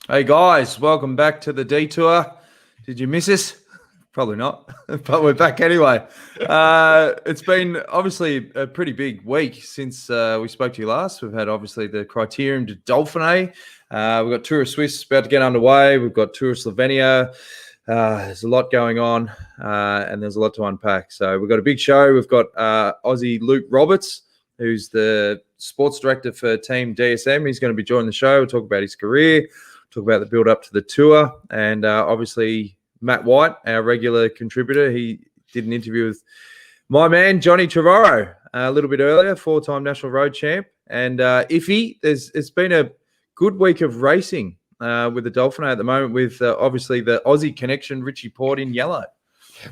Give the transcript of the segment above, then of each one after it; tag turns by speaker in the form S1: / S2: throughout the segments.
S1: Hey guys, welcome back to the Detour. Did you miss us? Probably not, but we're back anyway. It's been obviously a pretty big week since we spoke to you last. We've had obviously the Critérium du Dauphiné. We've got Tour of Suisse about to get underway. We've got Tour of Slovenia. There's a lot going on and there's a lot to unpack. So we've got a big show. We've got Aussie Luke Roberts, who's the sports director for Team DSM. He's going to be joining the show. We'll talk about his career, talk about the build up to the tour, and obviously Matt White, our regular contributor. He did an interview with my man Johnny Trevorrow a little bit earlier, 4-time national road champ. And it's been a good week of racing with the Dauphiné at the moment, with obviously the Aussie connection, Richie Porte in yellow.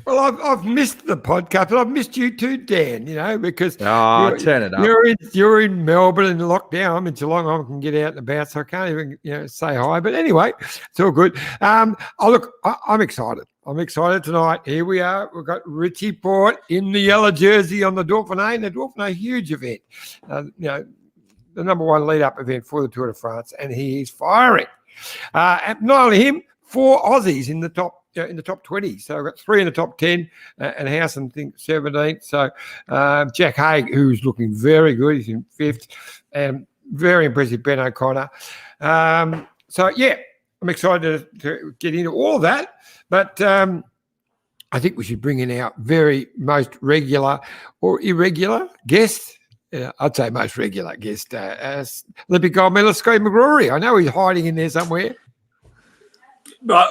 S2: Well, I've missed the podcast, but I've missed you too, Dan, because
S1: turn it up.
S2: You're in Melbourne in lockdown. I'm in Geelong. I can get out and about, so I can't even say hi. But anyway, it's all good. I'm excited. I'm excited tonight. Here we are. We've got Richie Porte in the yellow jersey on the Dauphiné. And the Dauphiné, huge event. The number one lead-up event for the Tour de France, and he is firing. And not only him, 4 Aussies in the top 20. So I've got 3 in the top 10 and Howson, I think, 17th. So Jack Haig, who's looking very good. He's in 5th. And very impressive Ben O'Connor. I'm excited to get into all that. But I think we should bring in our very most regular or irregular guest. I'd say most regular guest, Olympic gold medalist Scott McGrory. I know he's hiding in there somewhere.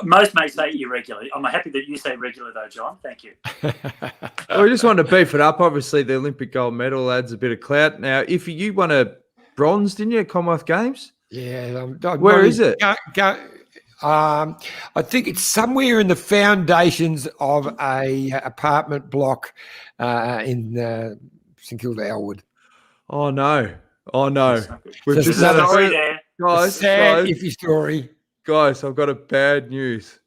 S3: Most may say irregular. I'm happy that you say regular, though, John. Thank you.
S1: Well, we just wanted to beef it up. Obviously, the Olympic gold medal adds a bit of clout. Now, if you won a bronze, didn't you, at Commonwealth Games?
S2: Yeah.
S1: Where is it?
S2: I think it's somewhere in the foundations of a apartment block in St Kilda Elwood.
S1: Oh, no. We've just
S2: had
S1: a
S3: story there.
S2: Guys, iffy story.
S1: Guys, I've got a bad news.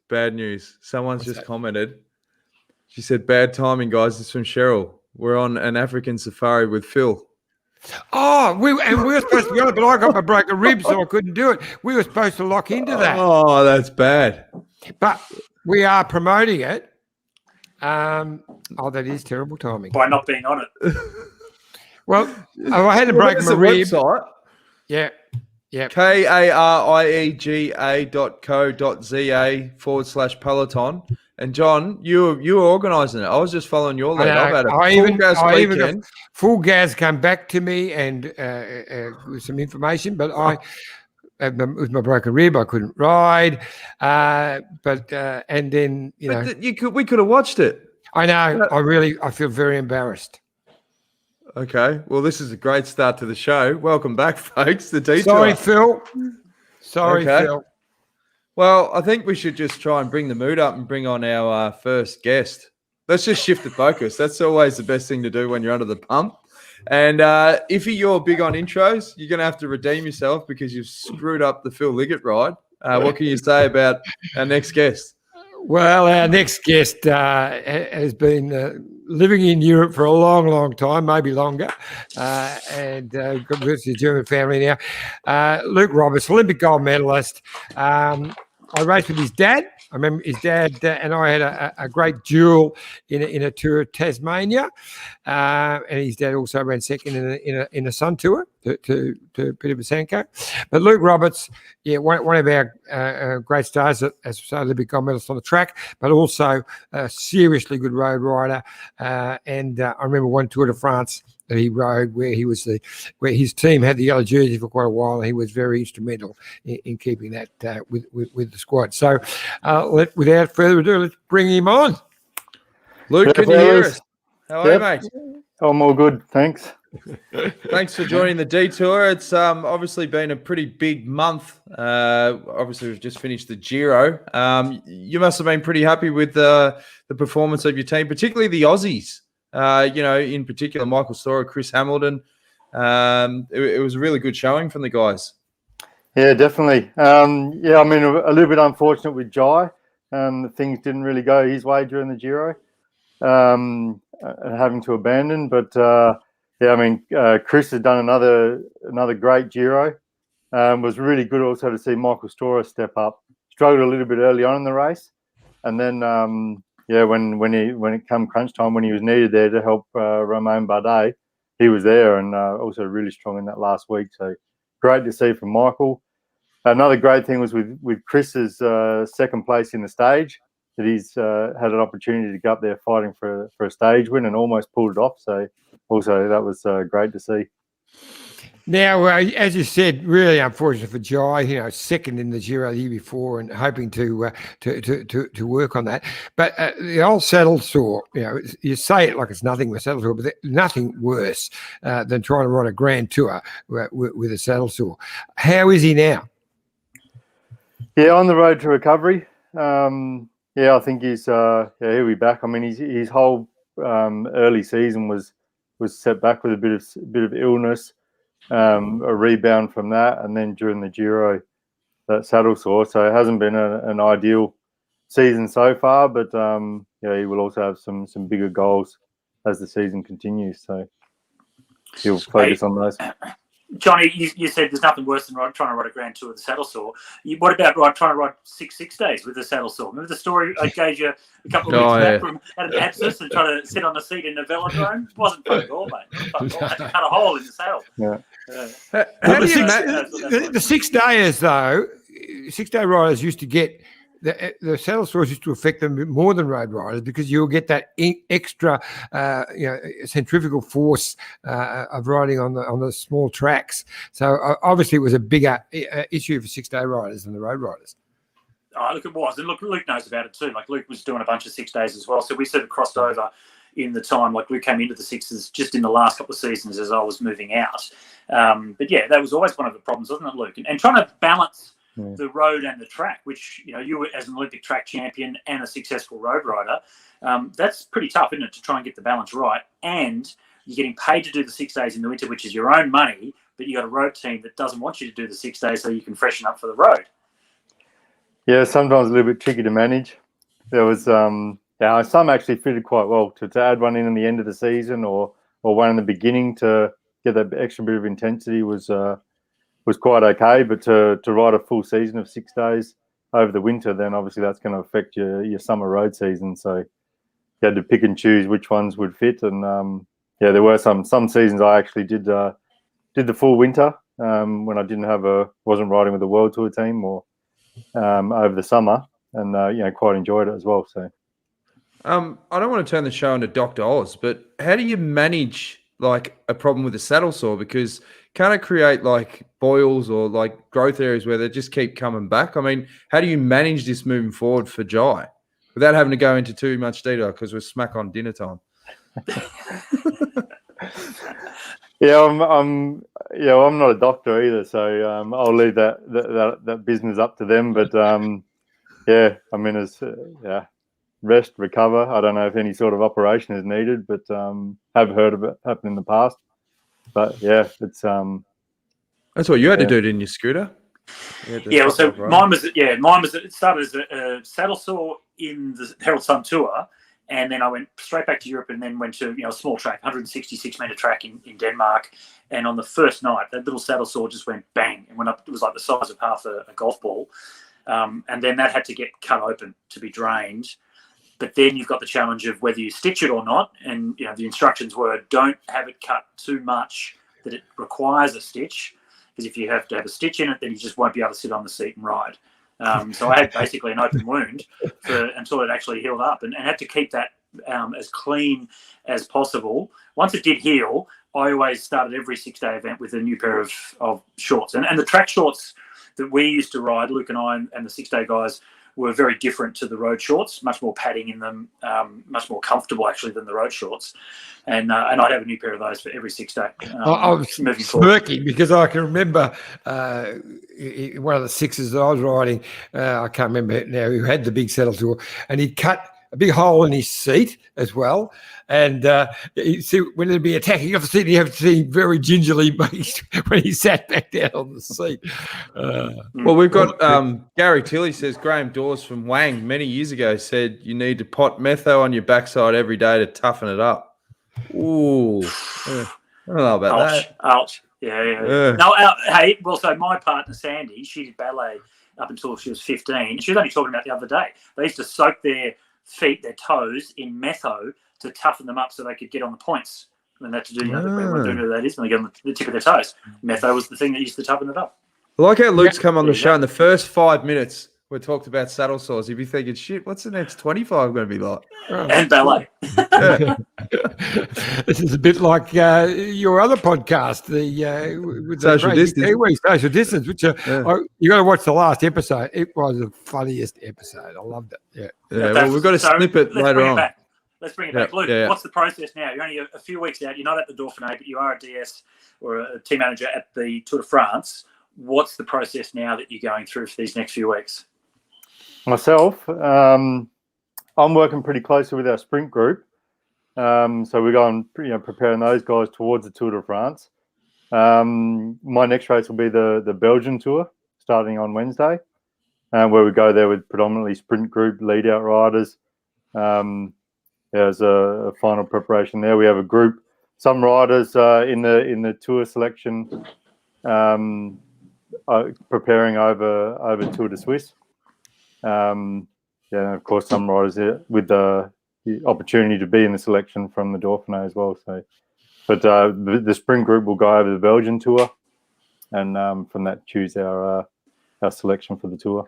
S1: Someone's just commented. She said, bad timing, guys. It's from Cheryl. We're on an African safari with Phil.
S2: Oh, we were supposed to go, but I got my broken rib, so I couldn't do it. We were supposed to lock into that.
S1: Oh, that's bad.
S2: But we are promoting it. That is terrible timing.
S3: By not being on it.
S2: Well, I had to break my rib.
S1: Website.
S2: Yeah.
S1: KARIEGA.co.za/Peloton. And John, you were organising it. I was just following your lead. I've had a full gas weekend.
S2: Full gas come back to me and with some information, but with my broken rib, I couldn't ride. And then
S1: we could have watched it.
S2: I know. I feel very embarrassed.
S1: Okay, well, this is a great start to the show. Welcome back, folks. The Detour.
S2: Sorry, Phil.
S1: Well, I think we should just try and bring the mood up and bring on our first guest. Let's just shift the focus. That's always the best thing to do when you're under the pump. And if you're big on intros, you're going to have to redeem yourself because you've screwed up the Phil Liggett ride. What can you say about our next guest?
S2: Well, our next guest has been living in Europe for a long, long time, maybe longer, and got a German family now. Luke Roberts, Olympic gold medalist. I raced with his dad. I remember his dad and I had a great duel in a tour of Tasmania, and his dad also ran second in a Sun Tour to Peter Basanko. But Luke Roberts, one of our great stars, as Olympic gold medalist on the track, but also a seriously good road rider. And I remember one Tour de France that he rode where where his team had the yellow jersey for quite a while, and he was very instrumental in keeping that with the squad. So without further ado, let's bring him on.
S1: Luke, can you hear us? How are you, mate?
S4: I'm all good, thanks.
S1: Thanks for joining the Detour. It's obviously been a pretty big month. Obviously, we've just finished the Giro. You must have been pretty happy with the performance of your team, particularly the Aussies. In particular, Michael Storer, Chris Hamilton. It was a really good showing from the guys.
S4: Yeah, definitely. I mean, a little bit unfortunate with Jai. Things didn't really go his way during the Giro, having to abandon. But Chris has done another great Giro. Was really good also to see Michael Storer step up. Struggled a little bit early on in the race, and then when it come crunch time, when he was needed there to help Romain Bardet, he was there, and also really strong in that last week. So great to see from Michael. Another great thing was with Chris's second place in the stage, that he's had an opportunity to go up there fighting for a stage win and almost pulled it off. So also that was great to see.
S2: Now, as you said, really unfortunate for Jai. Second in the Giro the year before, and hoping to work on that. But the old saddle sore, you say it like it's nothing with saddle sore, but nothing worse than trying to run a Grand Tour with a saddle sore. How is he now?
S4: Yeah, on the road to recovery. I think he's he'll be back. I mean, his whole early season was set back with a bit of illness. A rebound from that, and then during the Giro, that saddle sore. So it hasn't been an ideal season so far, but he will also have some bigger goals as the season continues. So he'll focus on those.
S3: Johnny, you said there's nothing worse than trying to ride a Grand Tour with a saddle sore. What about trying to ride six days with a saddle sore? Remember the story I gave you a couple of weeks back from had an abscess and trying to sit on the seat in a velodrome? It wasn't fun at all, mate. Had to cut a hole in the saddle.
S4: Yeah.
S2: The 6 days, though, 6 day riders used to get the saddle sores used to affect them more than road riders, because you'll get that extra centrifugal force of riding on the small tracks. So obviously it was a bigger issue for 6 day riders than the road riders.
S3: Oh, look, it was. And look, Luke knows about it too. Like, Luke was doing a bunch of 6 days as well. So we sort of crossed over in the time. Like, Luke came into the sixes just in the last couple of seasons as I was moving out. But yeah, that was always one of the problems, wasn't it, Luke? And trying to balance the road and the track, which, you were as an Olympic track champion and a successful road rider, that's pretty tough, isn't it, to try and get the balance right. And you're getting paid to do the 6 days in the winter, which is your own money, but you got a road team that doesn't want you to do the 6 days so you can freshen up for the road.
S4: Yeah, sometimes a little bit tricky to manage. There was some actually fitted quite well to add one in the end of the season or one in the beginning to get that extra bit of intensity was quite okay. But to ride a full season of 6 days over the winter, then obviously that's going to affect your summer road season. So you had to pick and choose which ones would fit. And there were some seasons I actually did the full winter when I wasn't riding with the World Tour team or over the summer, and quite enjoyed it as well. So
S1: I don't want to turn the show into Dr. Oz, but how do you manage like a problem with a saddle sore? Because can't it create like boils or like growth areas where they just keep coming back? I mean, how do you manage this moving forward for Jai without having to go into too much detail because we're smack on dinner time?
S4: I'm not a doctor either, so I'll leave that business up to them. But rest, recover. I don't know if any sort of operation is needed, but have heard of it happen in the past. But yeah, it's
S1: that's what you had to do, didn't you, Scooter?
S3: Mine was it started as a saddle sore in the Herald Sun Tour. And then I went straight back to Europe and then went to a small track, 166-metre track in Denmark. And on the first night, that little saddle sore just went bang and went up. It was like the size of half a golf ball. And then that had to get cut open to be drained. But then you've got the challenge of whether you stitch it or not. And the instructions were don't have it cut too much that it requires a stitch. Because if you have to have a stitch in it, then you just won't be able to sit on the seat and ride. So I had basically an open wound until it actually healed up, and had to keep that as clean as possible. Once it did heal, I always started every 6 day event with a new pair of shorts. And the track shorts that we used to ride, Luke and I and the 6 day guys, were very different to the road shorts, much more padding in them, much more comfortable actually than the road shorts. And I'd have a new pair of those for every 6 day.
S2: I was smirking because I can remember one of the sixes that I was riding, I can't remember now, who had the big saddle sore, and he'd cut a big hole in his seat as well. And you see, when there'd be attacking off the seat, you have to see him very gingerly when he sat back down on the seat.
S1: Well, we've got Gary Tilley says Graham Dawes from Wang many years ago said you need to pot metho on your backside every day to toughen it up. Ooh, I don't know about that.
S3: Ouch. Yeah. No, hey, well, so my partner Sandy, she did ballet up until she was 15. She was only talking about the other day. They used to soak their feet, their toes, in metho to toughen them up so they could get on the points. And that's to do, everyone do know what that is when they get on the tip of their toes. Metho was the thing that used to toughen it up.
S1: I like how Luke's come on the show in the first 5 minutes. We talked about saddle sores. You'd be thinking, shit, what's the next 25 going to be like?
S3: And ballet.
S2: This is a bit like your other podcast, with
S1: Social Distance.
S2: Kiwi, Social Distance, which you got to watch the last episode. It was the funniest episode. I loved it.
S1: Yeah. Well, we've got a snippet later on.
S3: Let's bring it back. Luke, what's the process now? You're only a few weeks out. You're not at the Dauphiné, but you are a DS or a team manager at the Tour de France. What's the process now that you're going through for these next few weeks?
S4: Myself, I'm working pretty closely with our sprint group. So we're going, preparing those guys towards the Tour de France. My next race will be the Belgian Tour, starting on Wednesday, where we go there with predominantly sprint group lead-out riders. There's a final preparation there. We have a group, some riders in the tour selection, preparing over Tour de Suisse. Of course, some riders with the opportunity to be in the selection from the Dauphiné as well. So, but the sprint group will go over the Belgian Tour, and from that choose our selection for the tour.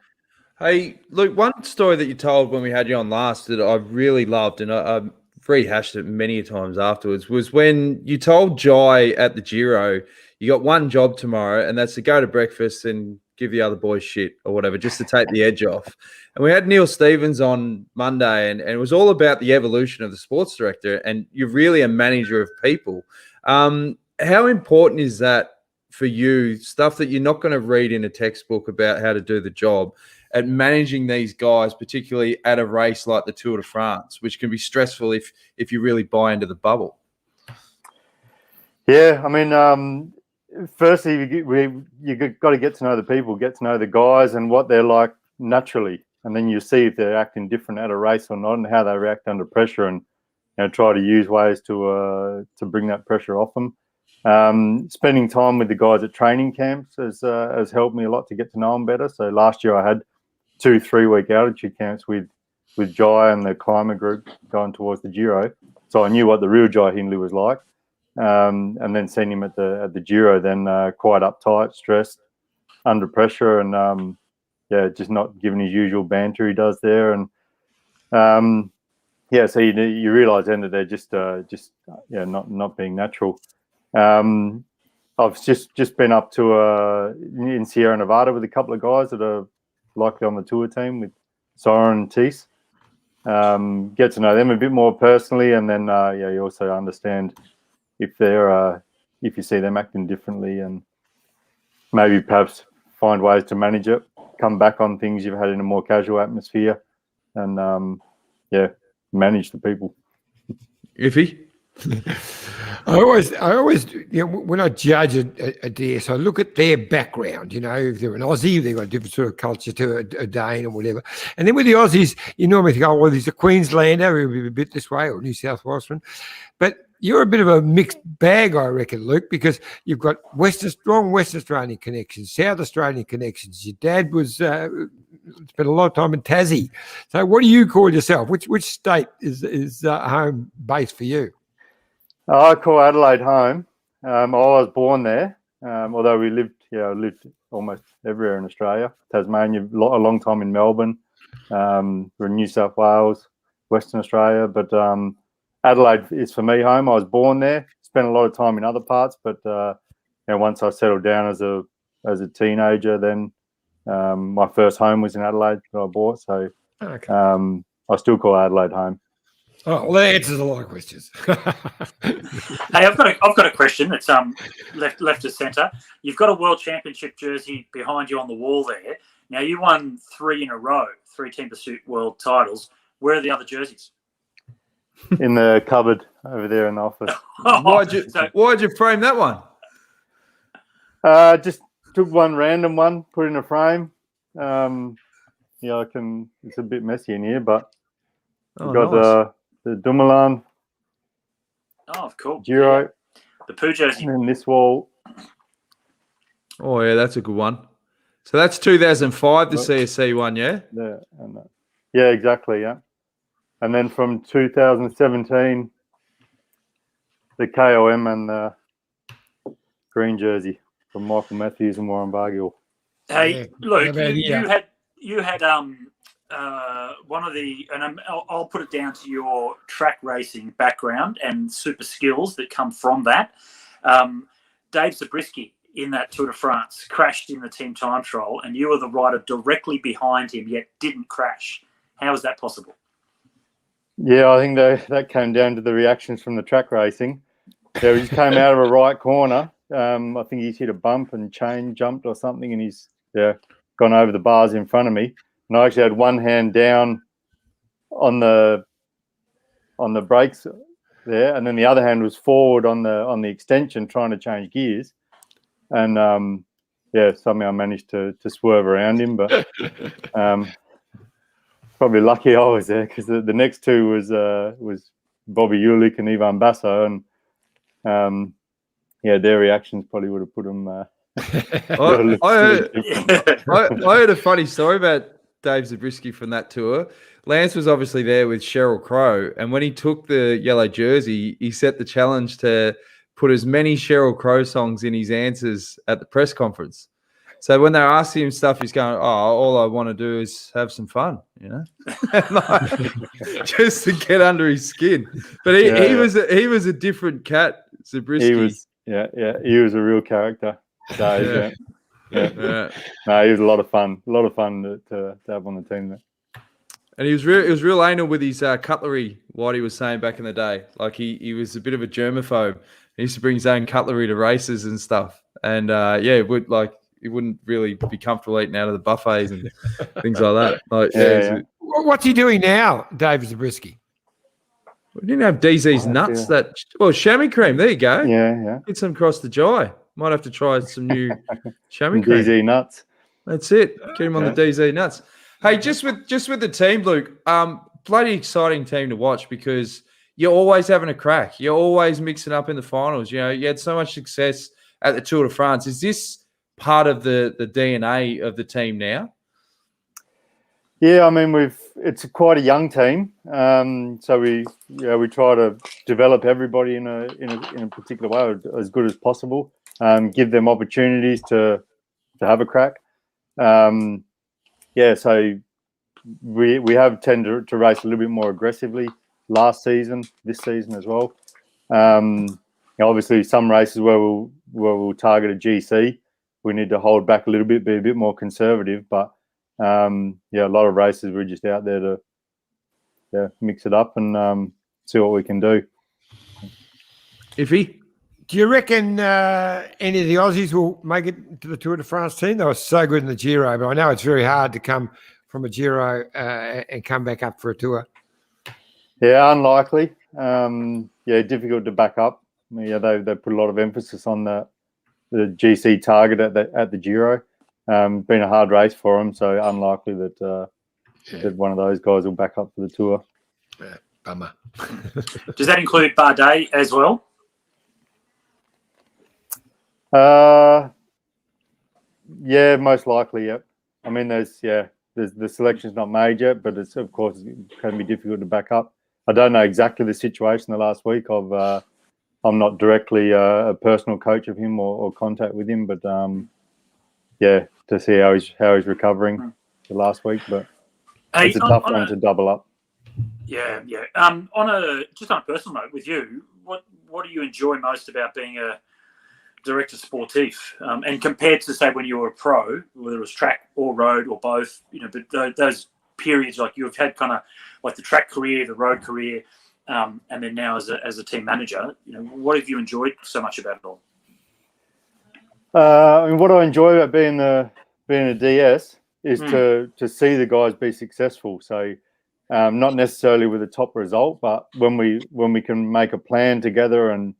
S1: Hey, Luke, one story that you told when we had you on last that I really loved, and I rehashed it many times afterwards, was when you told Jai at the Giro, you got one job tomorrow, and that's to go to breakfast and give the other boys shit or whatever, just to take the edge off. And we had Neil Stevens on Monday, and it was all about the evolution of the sports director, and you're really a manager of people. How important is that for you, stuff that you're not going to read in a textbook about how to do the job, at managing these guys, particularly at a race like the Tour de France, which can be stressful if you really buy into the bubble?
S4: Yeah, I mean, firstly, you got to get to know the people, get to know the guys and what they're like naturally, and then you see if they're acting different at a race or not, and how they react under pressure, and try to use ways to bring that pressure off them. Spending time with the guys at training camps has helped me a lot to get to know them better. So last year I had 2 3-week altitude camps with Jai and the climber group going towards the Giro, so I knew what the real Jai Hindley was like. And then seeing him at the Giro, then quite uptight, stressed, under pressure, and just not giving his usual banter he does there. And so you realise then that they're just not being natural. I've just been up to in Sierra Nevada with a couple of guys that are likely on the tour team with Soren and Tees. Get to know them a bit more personally, and then you also understand if you see them acting differently, and maybe perhaps find ways to manage it, come back on things you've had in a more casual atmosphere, and manage the people.
S1: Iffy?
S2: I always, when I judge a DS, I look at their background. If they're an Aussie, they've got a different sort of culture to a Dane or whatever. And then with the Aussies, you normally think, well, he's a Queenslander, he'll be a bit this way, or New South Welshman. But you're a bit of a mixed bag, I reckon, Luke, because you've got strong West Australian connections, South Australian connections. Your dad was spent a lot of time in Tassie. So what do you call yourself? Which state is home base for you?
S4: I call Adelaide home. I was born there, although we lived almost everywhere in Australia. Tasmania, a long time in Melbourne. We're in New South Wales, Western Australia, but Adelaide is for me home. I was born there, spent a lot of time in other parts, but once I settled down as a teenager, then my first home was in Adelaide that I bought. So
S2: okay.
S4: I still call Adelaide home.
S2: Oh, well, that answers a lot of questions.
S3: Hey, I've got a question that's left to centre. You've got a World Championship jersey behind you on the wall there. Now, you won 3 in a row, 3 Team Pursuit World titles. Where are the other jerseys?
S4: In the cupboard over there in the office.
S1: Why'd you frame that one?
S4: Just took one random one, put in a frame. It's a bit messy in here, but we've got
S1: nice.
S4: The Dumoulin.
S3: Oh, cool.
S4: Giro.
S3: Yeah. The Poo jersey.
S4: And then this wall
S1: Oh, yeah, that's a good one. So that's 2005, the CSC one, yeah?
S4: Yeah, exactly, yeah. And then from 2017, the KOM and the green jersey from Michael Matthews and Warren Bargill.
S3: Hey, Luke, you had one of the, and I'll put it down to your track racing background and super skills that come from that. Dave Zabriskie in that Tour de France crashed in the team time trial, and you were the rider directly behind him, yet didn't crash. How is that possible?
S4: Yeah, I think that came down to the reactions from the track racing. Yeah, he just came out of a right corner. I think he's hit a bump and chain jumped or something, and he's gone over the bars in front of me. And I actually had one hand down on the brakes there, and then the other hand was forward on the extension trying to change gears. And somehow I managed to swerve around him, but probably lucky I was there, because the next two was Bobby Ulick and Ivan Basso, and their reactions probably would have put them.
S1: I heard a funny story about Dave Zabriskie from that tour. Lance was obviously there with Sheryl Crow, and when he took the yellow jersey, he set the challenge to put as many Sheryl Crow songs in his answers at the press conference. So when they're asking him stuff, he's going, "Oh, all I want to do is have some fun, you know," just to get under his skin. But he was a different cat, Zabriskie.
S4: He was a real character. Dave, No, he was a lot of fun. A lot of fun to have on the team there.
S1: And he was real anal with his cutlery. What he was saying back in the day, like he was a bit of a germaphobe. He used to bring his own cutlery to races and stuff. And he wouldn't really be comfortable eating out of the buffets and things like that.
S2: What's he doing now, Dave Zabriskie?
S1: We didn't have DZ's nuts. Chamois cream. There you go.
S4: Yeah.
S1: Get some across the jai. Might have to try some new chamois cream.
S4: DZ nuts.
S1: That's it. Get him on the DZ nuts. Hey, just with the team, Luke. Bloody exciting team to watch, because you're always having a crack. You're always mixing up in the finals. You know, you had so much success at the Tour de France. Is this part of the DNA of the team now?
S4: Yeah, I mean it's quite a young team, so we try to develop everybody in a particular way as good as possible. Give them opportunities to have a crack. So we have tended to race a little bit more aggressively last season, this season as well. Obviously, some races where we'll target a GC, we need to hold back a little bit, be a bit more conservative. But a lot of races we're just out there to mix it up and see what we can do.
S1: Iffy?
S2: Do you reckon any of the Aussies will make it to the Tour de France team? They were so good in the Giro, but I know it's very hard to come from a Giro and come back up for a Tour.
S4: Yeah, unlikely. Difficult to back up. They put a lot of emphasis on the GC target at the Giro. Been a hard race for them, so unlikely that one of those guys will back up for the Tour.
S2: Yeah, bummer.
S3: Does that include Bardet as well?
S4: Most likely, yep. I mean, there's the selection's not made yet, but it's of course it can be difficult to back up. I don't know exactly the situation the last week of. I'm not directly a personal coach of him or contact with him, but to see how he's recovering the last week. But it's a tough one to double up.
S3: Yeah. On a personal note with you, what do you enjoy most about being a director sportif, and compared to say when you were a pro, whether it was track or road or both, but those periods like you've had kind of like the track career, the road career, and then now as a team manager, what have you enjoyed so much about it all?
S4: What I enjoy about being a DS is to see the guys be successful. So not necessarily with a top result, but when we can make a plan together and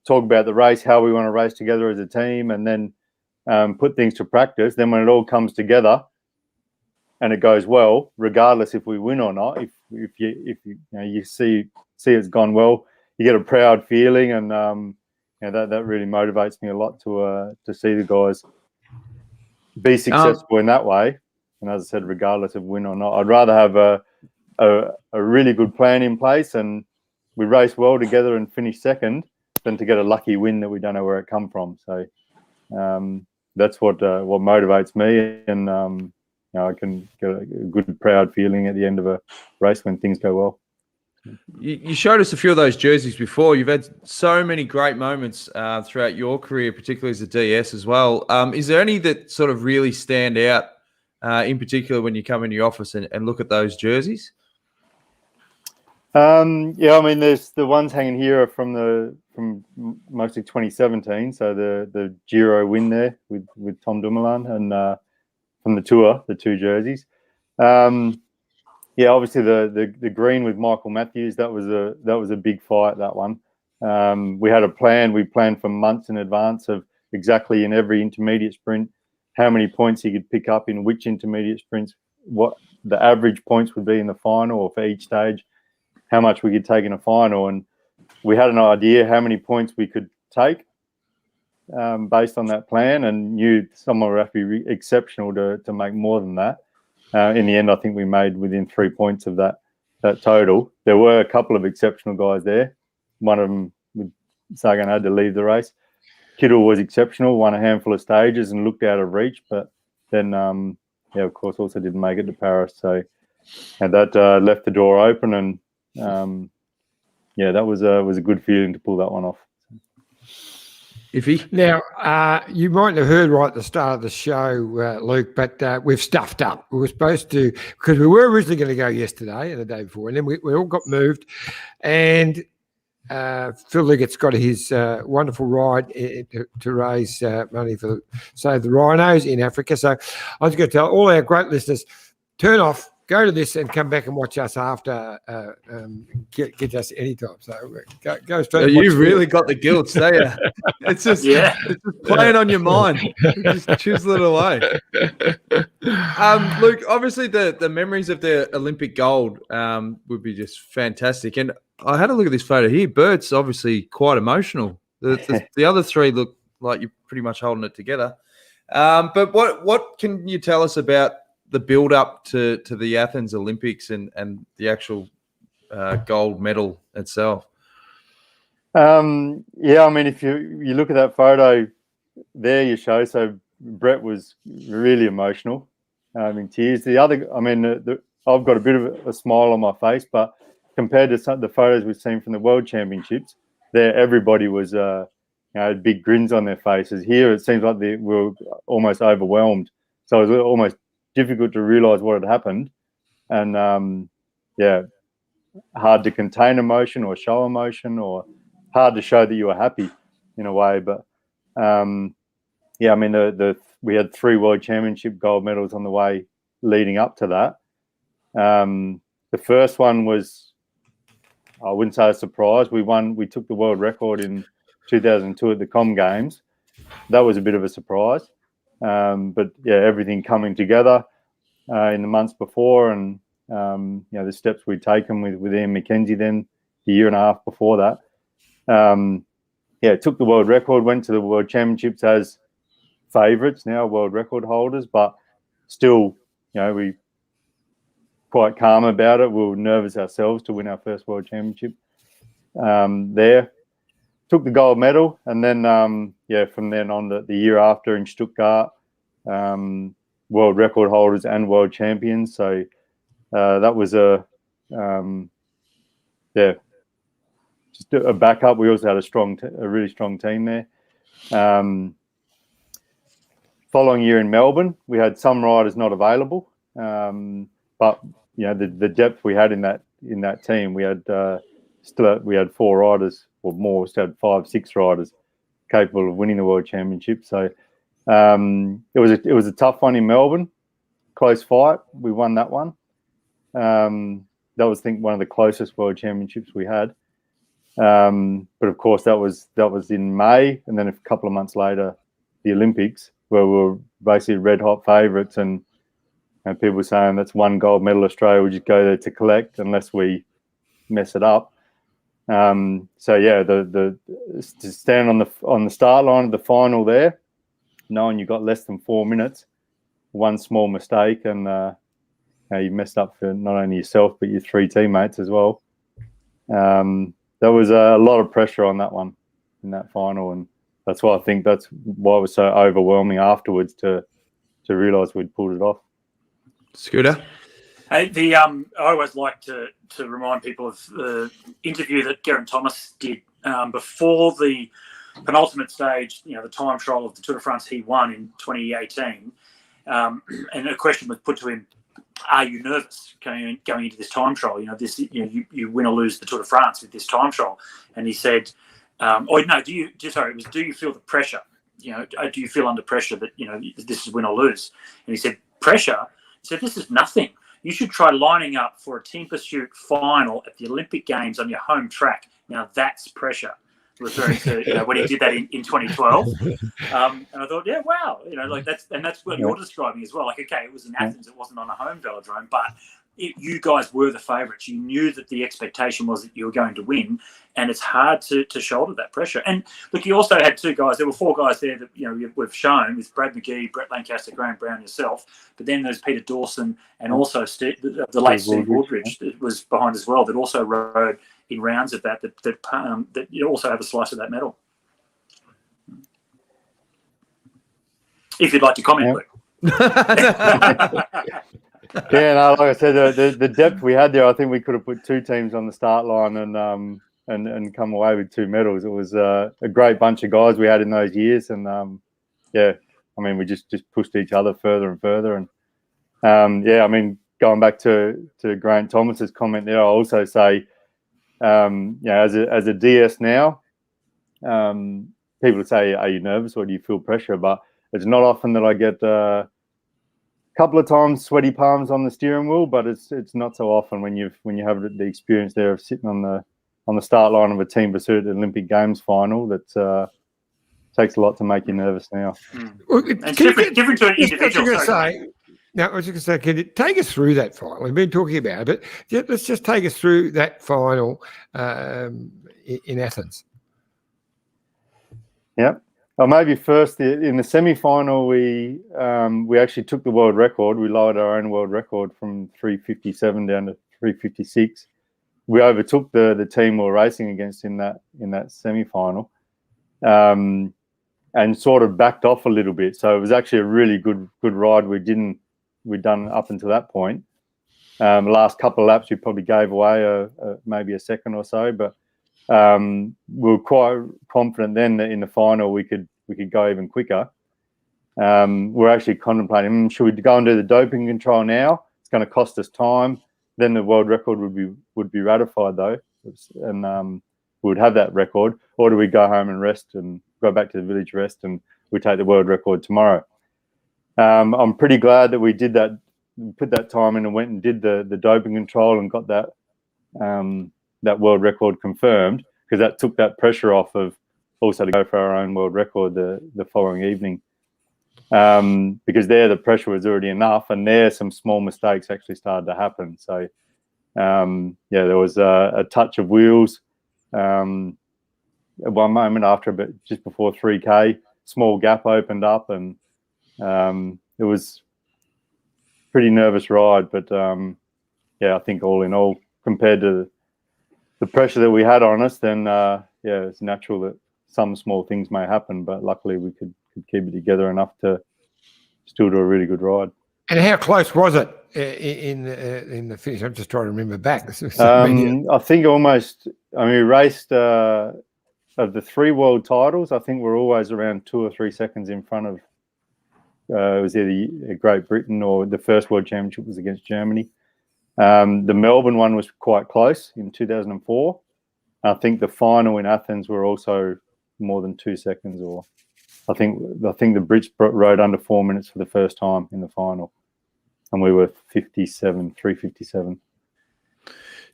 S4: talk about the race, how we want to race together as a team, and then put things to practice. Then when it all comes together and it goes well, regardless if we win or not, if you see it's gone well, you get a proud feeling, and that really motivates me a lot to see the guys be successful in that way. And as I said, regardless of win or not, I'd rather have a really good plan in place and we race well together and finish second than to get a lucky win that we don't know where it come from. So that's what motivates me, and I can get a good, proud feeling at the end of a race when things go well.
S1: You showed us a few of those jerseys before. You've had so many great moments throughout your career, particularly as a DS as well. Is there any that sort of really stand out, in particular when you come into your office and look at those jerseys?
S4: Yeah, I mean, there's the ones hanging here are from mostly 2017. So the Giro win there with Tom Dumoulin, and from the Tour, the two jerseys. Yeah, obviously the green with Michael Matthews, that was a big fight, that one. We had a plan. We planned for months in advance of exactly in every intermediate sprint how many points he could pick up in which intermediate sprints, what the average points would be in the final or for each stage, how much we could take in a final. And we had an idea how many points we could take based on that plan, and knew someone would have to be exceptional to make more than that. In the end, I think we made within 3 points of that total. There were a couple of exceptional guys there. One of them, with Sagan, had to leave the race. Kittel was exceptional, won a handful of stages and looked out of reach, but then, of course, also didn't make it to Paris. So, and that left the door open, and that was a good feeling to pull that one off.
S1: Iffy?
S2: Now, you might have heard right at the start of the show, Luke, but we've stuffed up. We were supposed to, because we were originally going to go yesterday and the day before, and then we all got moved. And Phil Liggett's got his wonderful ride to raise money for Save the Rhinos in Africa. So I was going to tell all our great listeners, turn off, go to this and come back and watch us after. Get us anytime. So go straight.
S1: You've really got the guilt, don't you? It's just playing on your mind. Just chisel it away. Luke, obviously the memories of the Olympic gold would be just fantastic. And I had a look at this photo here. Bert's obviously quite emotional. The other three look like you're pretty much holding it together. But what can you tell us about the build up to the Athens Olympics and the actual gold medal itself?
S4: I mean, if you look at that photo there, you show, so Brett was really emotional, in tears. The other, I mean, I've got a bit of a smile on my face, but compared to some of the photos we've seen from the World Championships, there everybody was, had big grins on their faces. Here, it seems like they were almost overwhelmed. So it was almost difficult to realize what had happened, and hard to contain emotion or show emotion, or hard to show that you were happy in a way. But I mean, we had 3 World Championship gold medals on the way leading up to that. The first one was, I wouldn't say a surprise. We took the world record in 2002 at the Com Games. That was a bit of a surprise. But everything coming together in the months before, and the steps we'd taken with Ian McKenzie then the year and a half before that. Took the world record, went to the World Championships as favourites, now world record holders, but still, we quite calm about it. We were nervous ourselves to win our first World Championship there. Took the gold medal, and then from then on the year after in Stuttgart, world record holders and world champions. So that was just a backup. We also had a really strong team there. Following year in Melbourne, we had some riders not available, but the depth we had in that team, we had we had 4 riders or more. We still had 5, 6 riders capable of winning the World Championship. So it was a tough one in Melbourne, close fight. We won that one. That was, I think, one of the closest World Championships we had. But of course, that was in May, and then a couple of months later, the Olympics, where we were basically red hot favourites, and people were saying that's 1 gold medal Australia will just go there to collect unless we mess it up. So yeah, the to stand on the start line of the final there, knowing you got less than 4 minutes, one small mistake, and you messed up for not only yourself but your 3 teammates as well. There was a lot of pressure on that one in that final, and that's why I think that's why it was so overwhelming afterwards to realise we'd pulled it off.
S1: Scooter?
S3: Hey, I always like to remind people of the interview that Geraint Thomas did before the penultimate stage, the time trial of the Tour de France he won in 2018. And a question was put to him, are you nervous going into this time trial? You win or lose the Tour de France with this time trial. And he said, do you feel the pressure? Do you feel under pressure that, this is win or lose? And he said, pressure? He said, this is nothing. You should try lining up for a team pursuit final at the Olympic Games on your home track. Now that's pressure, referring to when he did that in 2012. And I thought, yeah, wow, that's what you're describing as well. Like, okay, it was in Athens, it wasn't on a home velodrome, but you guys were the favourites. You knew that the expectation was that you were going to win, and it's hard to shoulder that pressure. And look, you also had 2 guys. There were 4 guys there that we've shown with Brad McGee, Brett Lancaster, Graham Brown, yourself. But then there's Peter Dawson and also the late Steve Woodridge that was behind as well. That also rode in rounds of that you also have a slice of that medal. If you'd like to comment, Luke.
S4: Yeah, no, like I said, the depth we had there, I think we could have put 2 teams on the start line and come away with 2 medals. It was a great bunch of guys we had in those years, and we just pushed each other further and further. And going back to Geraint Thomas's comment there, I'll also say, as a DS now, people say, "Are you nervous or do you feel pressure?" But it's not often that I get couple of times sweaty palms on the steering wheel, but it's not so often when you have the experience there of sitting on the start line of a team pursuit Olympic Games final. That takes a lot to make you nervous now.
S2: Well,
S3: it's different to an individual.
S2: I was just going to say, can you take us through that final? We've been talking about it. Let's just take us through that final in Athens.
S4: Yep. Well, maybe first in the semi-final, we actually took the world record. We lowered our own world record from 3:57 down to 3:56. We overtook the team we were racing against in that semi-final, and sort of backed off a little bit. So it was actually a really good ride. We'd done up until that point. The last couple of laps, we probably gave away maybe a second or so, but we were quite confident then that in the final we could go even quicker. We're actually contemplating, should we go and do the doping control now? It's going to cost us time. Then the world record would be ratified though, and we would have that record. Or do we go home and rest and go back to the village rest and we take the world record tomorrow? I'm pretty glad that we did that, put that time in and went and did the doping control and got that world record confirmed, because that took that pressure off of also to go for our own world record the following evening. Because there the pressure was already enough, and there some small mistakes actually started to happen. So there was a touch of wheels at one moment after, but just before 3K, small gap opened up, and it was pretty nervous ride. But I think all in all, compared to the pressure that we had on us, then it's natural that some small things may happen, but luckily we could keep it together enough to still do a really good ride.
S2: And how close was it in the finish? I'm just trying to remember back.
S4: I think almost. We raced of the 3 world titles. I think we're always around 2 or 3 seconds in front of. It was either Great Britain or the first World Championship was against Germany. The Melbourne one was quite close in 2004. I think the final in Athens were also more than 2 seconds, or I think the Brits rode under 4 minutes for the first time in the final, and we were 3:57.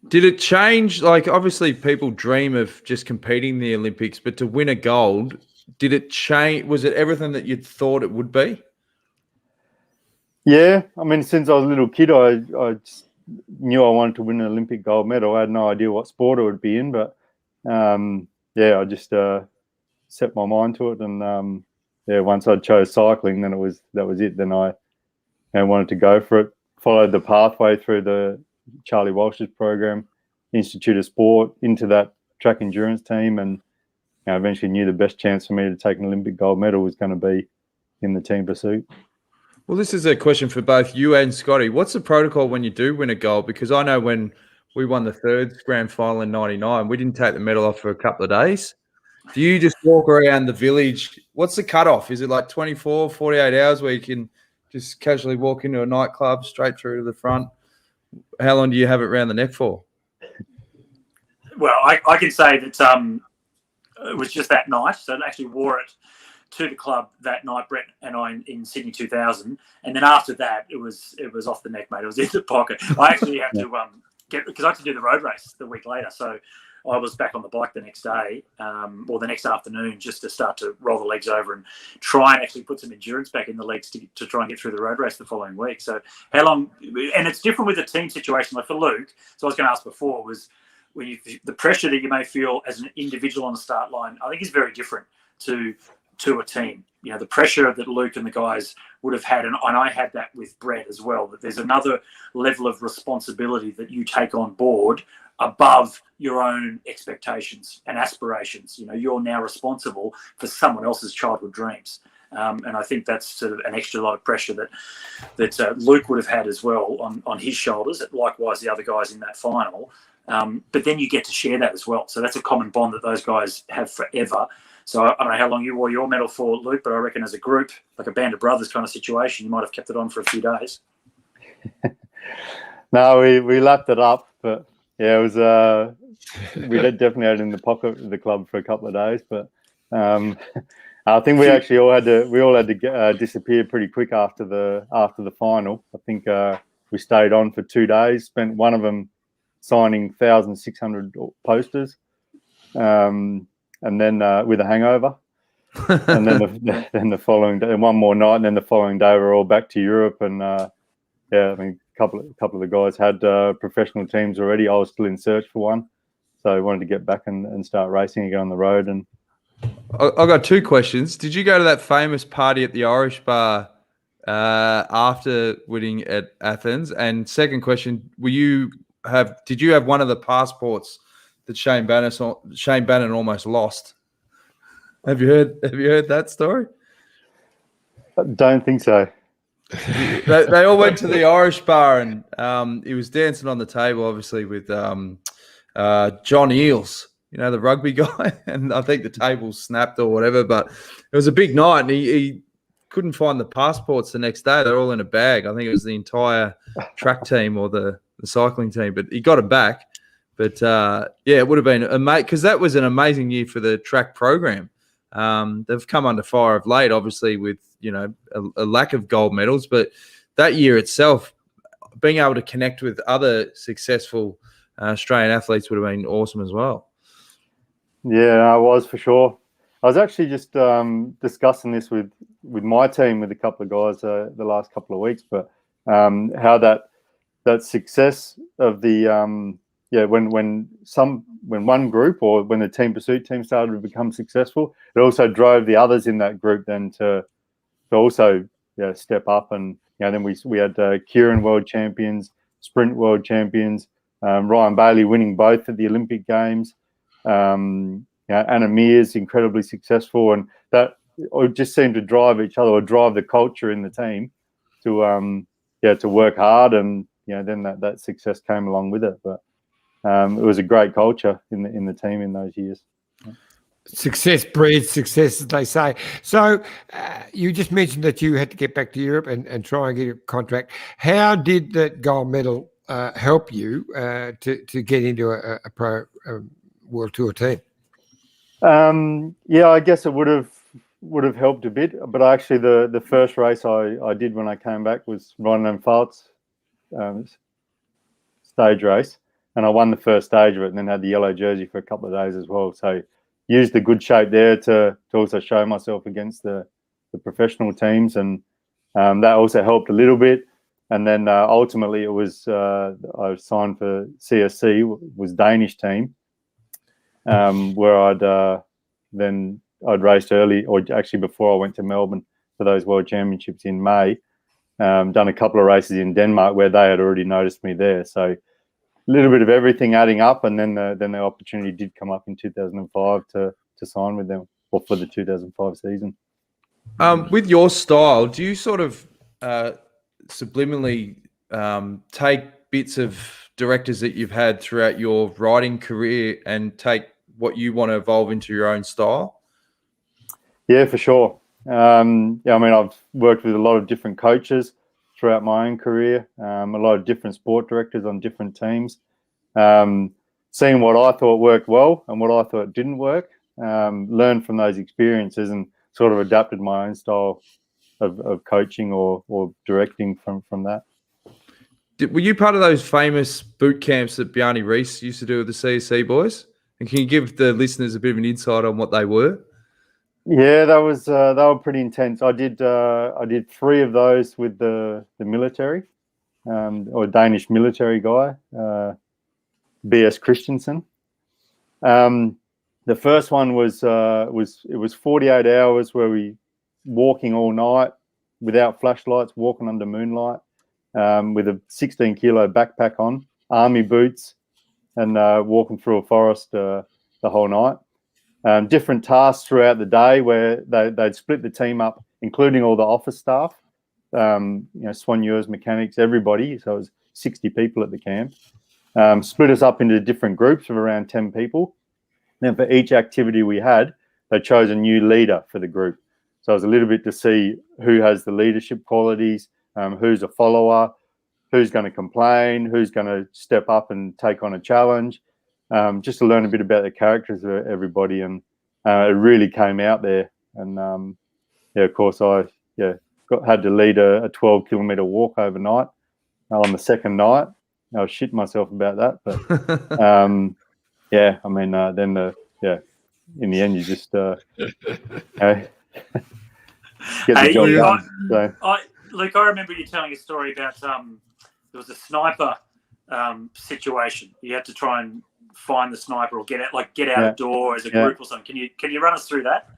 S1: Did it change? Like, obviously people dream of just competing in the Olympics, but to win a gold, did it change? Was it everything that you'd thought it would be?
S4: Yeah, since I was a little kid, I just knew I wanted to win an Olympic gold medal. I had no idea what sport it would be in, but I just set my mind to it, and once I chose cycling, then that was it. Then I wanted to go for it. Followed the pathway through the Charlie Walsh's program, Institute of Sport, into that track endurance team, and eventually knew the best chance for me to take an Olympic gold medal was going to be in the team pursuit.
S1: Well, this is a question for both you and Scotty. What's the protocol when you do win a gold? Because I know when we won the third grand final in 99, we didn't take the medal off for a couple of days. Do you just walk around the village? What's the cutoff? Is it like 24, 48 hours where you can just casually walk into a nightclub straight through to the front? How long do you have it around the neck for?
S3: Well, I can say that it was just that night. So I actually wore it to the club that night, Brett and I, in Sydney 2000. And then after that, it was off the neck, mate. It was in the pocket. I actually had to because I had to do the road race the week later. So I was back on the bike the next day or the next afternoon just to start to roll the legs over and try and actually put some endurance back in the legs to try and get through the road race the following week. So how long – and it's different with the team situation. Like for Luke, so I was going to ask before was when the pressure that you may feel as an individual on the start line, I think is very different to a team. The pressure that Luke and the guys would have had, and I had that with Brett as well, that there's another level of responsibility that you take on board above your own expectations and aspirations. You're now responsible for someone else's childhood dreams. And I think that's sort of an extra lot of pressure that Luke would have had as well on his shoulders, likewise the other guys in that final. But then you get to share that as well. So that's a common bond that those guys have forever. So I don't know how long you wore your medal for, Luke, but I reckon as a group, like a band of brothers kind of situation, you might have kept it on for a few days.
S4: No, we lapped it up, but yeah, it was. We definitely had it in the pocket of the club for a couple of days, but I think we actually all had to disappear pretty quick after the final. I think we stayed on for 2 days. Spent one of them signing 1,600 posters. And then with a hangover, and then the following day, one more night, and then the following day we're all back to Europe. And I mean, a couple of the guys had professional teams already. I was still in search for one, so I wanted to get back and start racing again on the road. And
S1: I got two questions. Did you go to that famous party at the Irish bar after winning at Athens? And second question, did you have one of the passports that Shane Bannon almost lost? Have you heard that story?
S4: I don't think so.
S1: They all went to the Irish bar, and he was dancing on the table, obviously with John Eales, the rugby guy, and I think the table snapped or whatever. But it was a big night, and he couldn't find the passports the next day. They're all in a bag. I think it was the entire track team or the cycling team, but he got it back. But it would have been amazing because that was an amazing year for the track program. They've come under fire of late, obviously, with a lack of gold medals. But that year itself, being able to connect with other successful Australian athletes would have been awesome as well. Yeah,
S4: I was for sure. I was actually just discussing this with my team with a couple of guys the last couple of weeks, but how that success of the when one group or when the team pursuit team started to become successful, it also drove the others in that group then to also step up. And then we had Kieran world champions, sprint world champions, Ryan Bailey winning both at the Olympic Games, Anna Mears incredibly successful, and that just seemed to drive each other or drive the culture in the team to work hard, and then that success came along with it. But it was a great culture in the team in those years.
S2: Success breeds success, as they say. So you just mentioned that you had to get back to Europe and try and get a contract. How did that gold medal help you to get into a pro World Tour team?
S4: I guess it would have helped a bit. But actually, the first race I did when I came back was Ron and Pfalz stage race. And I won the first stage of it and then had the yellow jersey for a couple of days as well. So used the good shape there to also show myself against the professional teams. And that also helped a little bit. And then ultimately it was I signed for CSC, was Danish team. where I'd raced early, or actually before I went to Melbourne for those World Championships in May. Done a couple of races in Denmark where they had already noticed me there. So a little bit of everything adding up, and then the opportunity did come up in 2005 to sign with them, or for the 2005 season.
S1: With your style, do you sort of subliminally take bits of directors that you've had throughout your riding career and take what you want to evolve into your own style?
S4: Yeah, for sure. I mean, I've worked with a lot of different coaches throughout my own career, a lot of different sport directors on different teams, seeing what I thought worked well and what I thought didn't work, learned from those experiences and sort of adapted my own style of coaching or directing from that.
S1: Were you part of those famous boot camps that Bjarne Rees used to do with the CSC boys? And can you give the listeners a bit of an insight on what they were?
S4: Yeah, they were pretty intense. I did 3 of those with the military, or Danish military guy, B.S. Christensen. The first one was 48 hours where we walking all night without flashlights, walking under moonlight, with a 16-kilo backpack on, army boots, and walking through a forest the whole night. Different tasks throughout the day where they'd split the team up, including all the office staff, soigneurs, mechanics, everybody. So it was 60 people at the camp. Split us up into different groups of around 10 people. Then for each activity we had, they chose a new leader for the group. So it was a little bit to see who has the leadership qualities, who's a follower, who's going to complain, who's going to step up and take on a challenge. Just to learn a bit about the characters of everybody, and it really came out there. And of course, I had to lead a 12-kilometer walk overnight on the second night. I was shitting myself about that, but I mean, then in the end, you just get the job done. So.
S3: Luke, I remember you telling a story about there was a sniper situation. You had to try and find the sniper or get out a door as a group or something. Can you run us through that?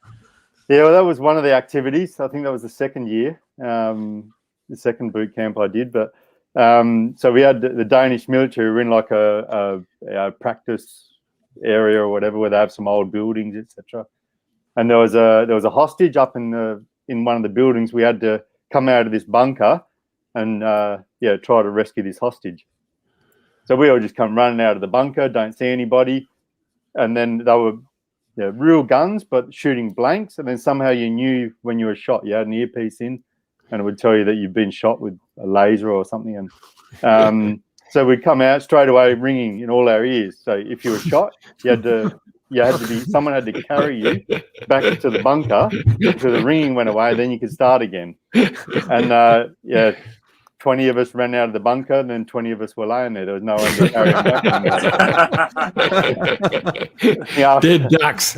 S4: Yeah, well, that was one of the activities. I think that was the second year, the second boot camp I did. But so we had the Danish military. We were in like a practice area or whatever, where they have some old buildings, etc. And there was a hostage up in one of the buildings. We had to come out of this bunker and try to rescue this hostage. So we all just come running out of the bunker, don't see anybody, and then they were real guns, but shooting blanks. And then somehow you knew when you were shot. You had an earpiece in, and it would tell you that you've been shot with a laser or something. And so we'd come out straight away, ringing in all our ears. So if you were shot, someone had to carry you back to the bunker until the ringing went away. Then you could start again. And 20 of us ran out of the bunker, and then 20 of us were laying there. There was no one to carry them back.
S2: Dead ducks.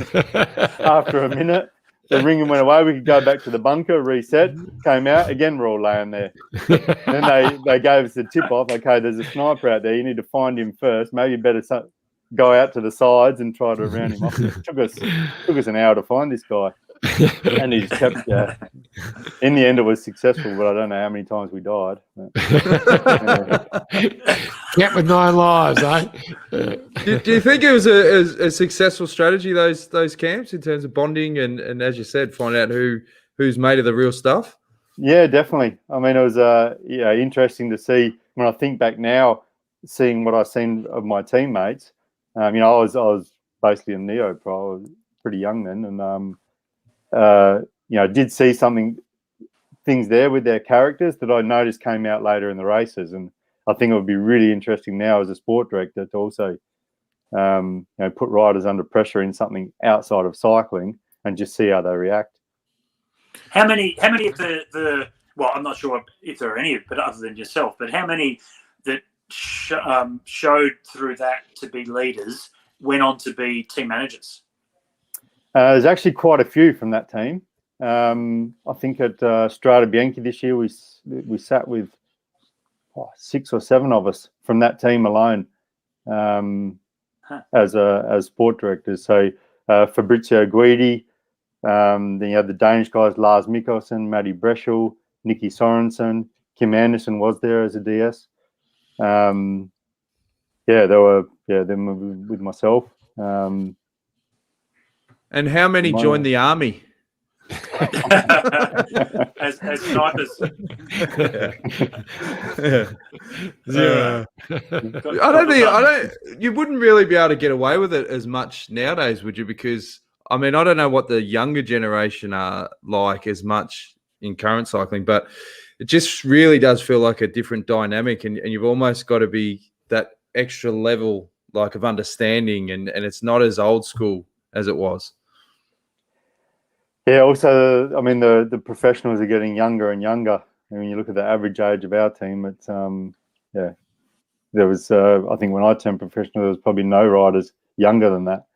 S4: After a minute, the ringing went away. We could go back to the bunker, reset, came out. Again, we're all laying there. Then they gave us the tip off. Okay, there's a sniper out there. You need to find him first. Maybe you better go out to the sides and try to round him off. It took us an hour to find this guy. And he just kept. In the end, it was successful, but I don't know how many times we died.
S2: Kept with 9 lives, eh?
S1: Do you think it was a successful strategy, those camps, in terms of bonding and as you said, find out who's made of the real stuff?
S4: Yeah, definitely. I mean, it was interesting to see when I think back now, seeing what I've seen of my teammates. I was basically a neo-pro. I was pretty young then, and I did see things there with their characters that I noticed came out later in the races. And I think it would be really interesting now as a sport director to also, put riders under pressure in something outside of cycling and just see how they react.
S3: How many of the well, I'm not sure if there are any, but other than yourself, but how many that showed through that to be leaders went on to be team managers?
S4: There's actually quite a few from that team. I think at Strada Bianchi this year, we sat with 6 or 7 of us from that team alone. as sport directors. So Fabrizio Guidi, then you have the Danish guys, Lars Mikkelsen, Matty Breschel, Nicky Sorensen, Kim Anderson was there as a DS. They were them with myself.
S1: And how many joined the army?
S3: as snipers.
S2: Zero.
S1: You wouldn't really be able to get away with it as much nowadays, would you? Because I mean, I don't know what the younger generation are like as much in current cycling, but it just really does feel like a different dynamic, and you've almost got to be that extra level like of understanding, and it's not as old school as it was.
S4: Yeah, also, I mean, the professionals are getting younger and younger. And when you look at the average age of our team, it's, there was, I think when I turned professional, there was probably no riders younger than that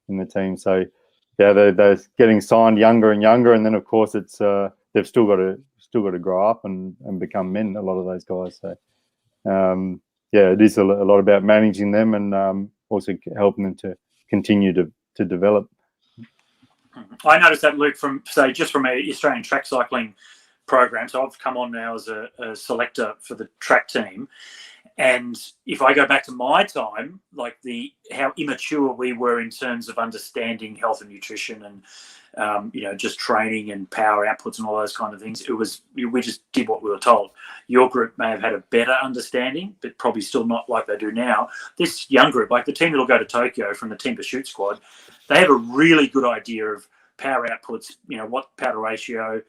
S4: in the team. So, yeah, they're getting signed younger and younger. And then, of course, it's they've still got to grow up and become men, a lot of those guys. So, it is a lot about managing them and also helping them to continue to develop.
S3: I noticed that, Luke, from an Australian track cycling program. So I've come on now as a selector for the track team. And if I go back to my time, like how immature we were in terms of understanding health and nutrition and, just training and power outputs and all those kind of things, we just did what we were told. Your group may have had a better understanding, but probably still not like they do now. This young group, like the team that will go to Tokyo from the Team Pursuit squad, they have a really good idea of power outputs, what powder ratio,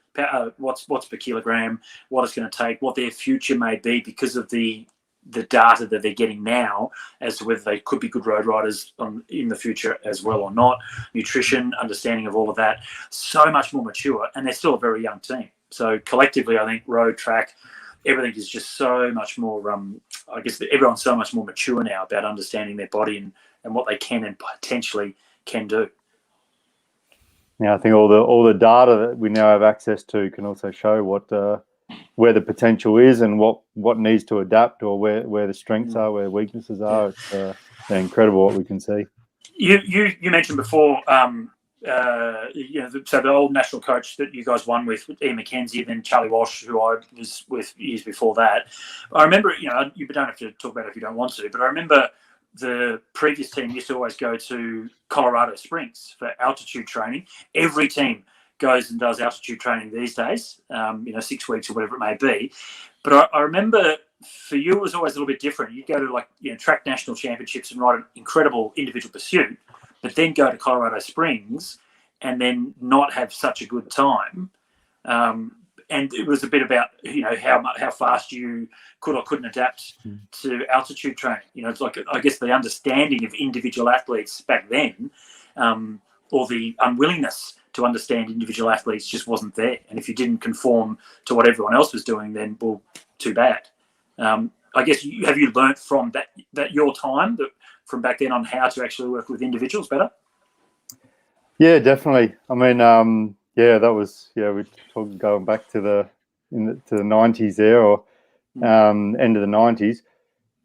S3: what's per kilogram, what it's going to take, what their future may be because of the data that they're getting now as to whether they could be good road riders in the future as well or not. Nutrition, understanding of all of that, so much more mature, and they're still a very young team. So collectively, I think road, track, everything is just so much more, I guess everyone's so much more mature now about understanding their body and what they can and potentially can do.
S4: Yeah, I think all the data that we now have access to can also show where the potential is and what needs to adapt, or where the strengths are, where weaknesses are. It's incredible what we can see.
S3: You mentioned before, so the old national coach that you guys won with Ian McKenzie, then Charlie Walsh, who I was with years before that. I remember, you don't have to talk about it if you don't want to, but I remember the previous team used to always go to Colorado Springs for altitude training. Every team goes and does altitude training these days, 6 weeks or whatever it may be. But I remember for you, it was always a little bit different. You go to track national championships and ride an incredible individual pursuit, but then go to Colorado Springs and then not have such a good time. And it was a bit about, how fast you could or couldn't adapt to altitude training. It's like, I guess, the understanding of individual athletes back then, or the unwillingness to understand individual athletes just wasn't there. And if you didn't conform to what everyone else was doing, then, well, too bad. I guess, have you learnt from that your time, from back then, on how to actually work with individuals better?
S4: Yeah, definitely. I mean, that was, we're talking going back to the 90s there, or end of the 90s.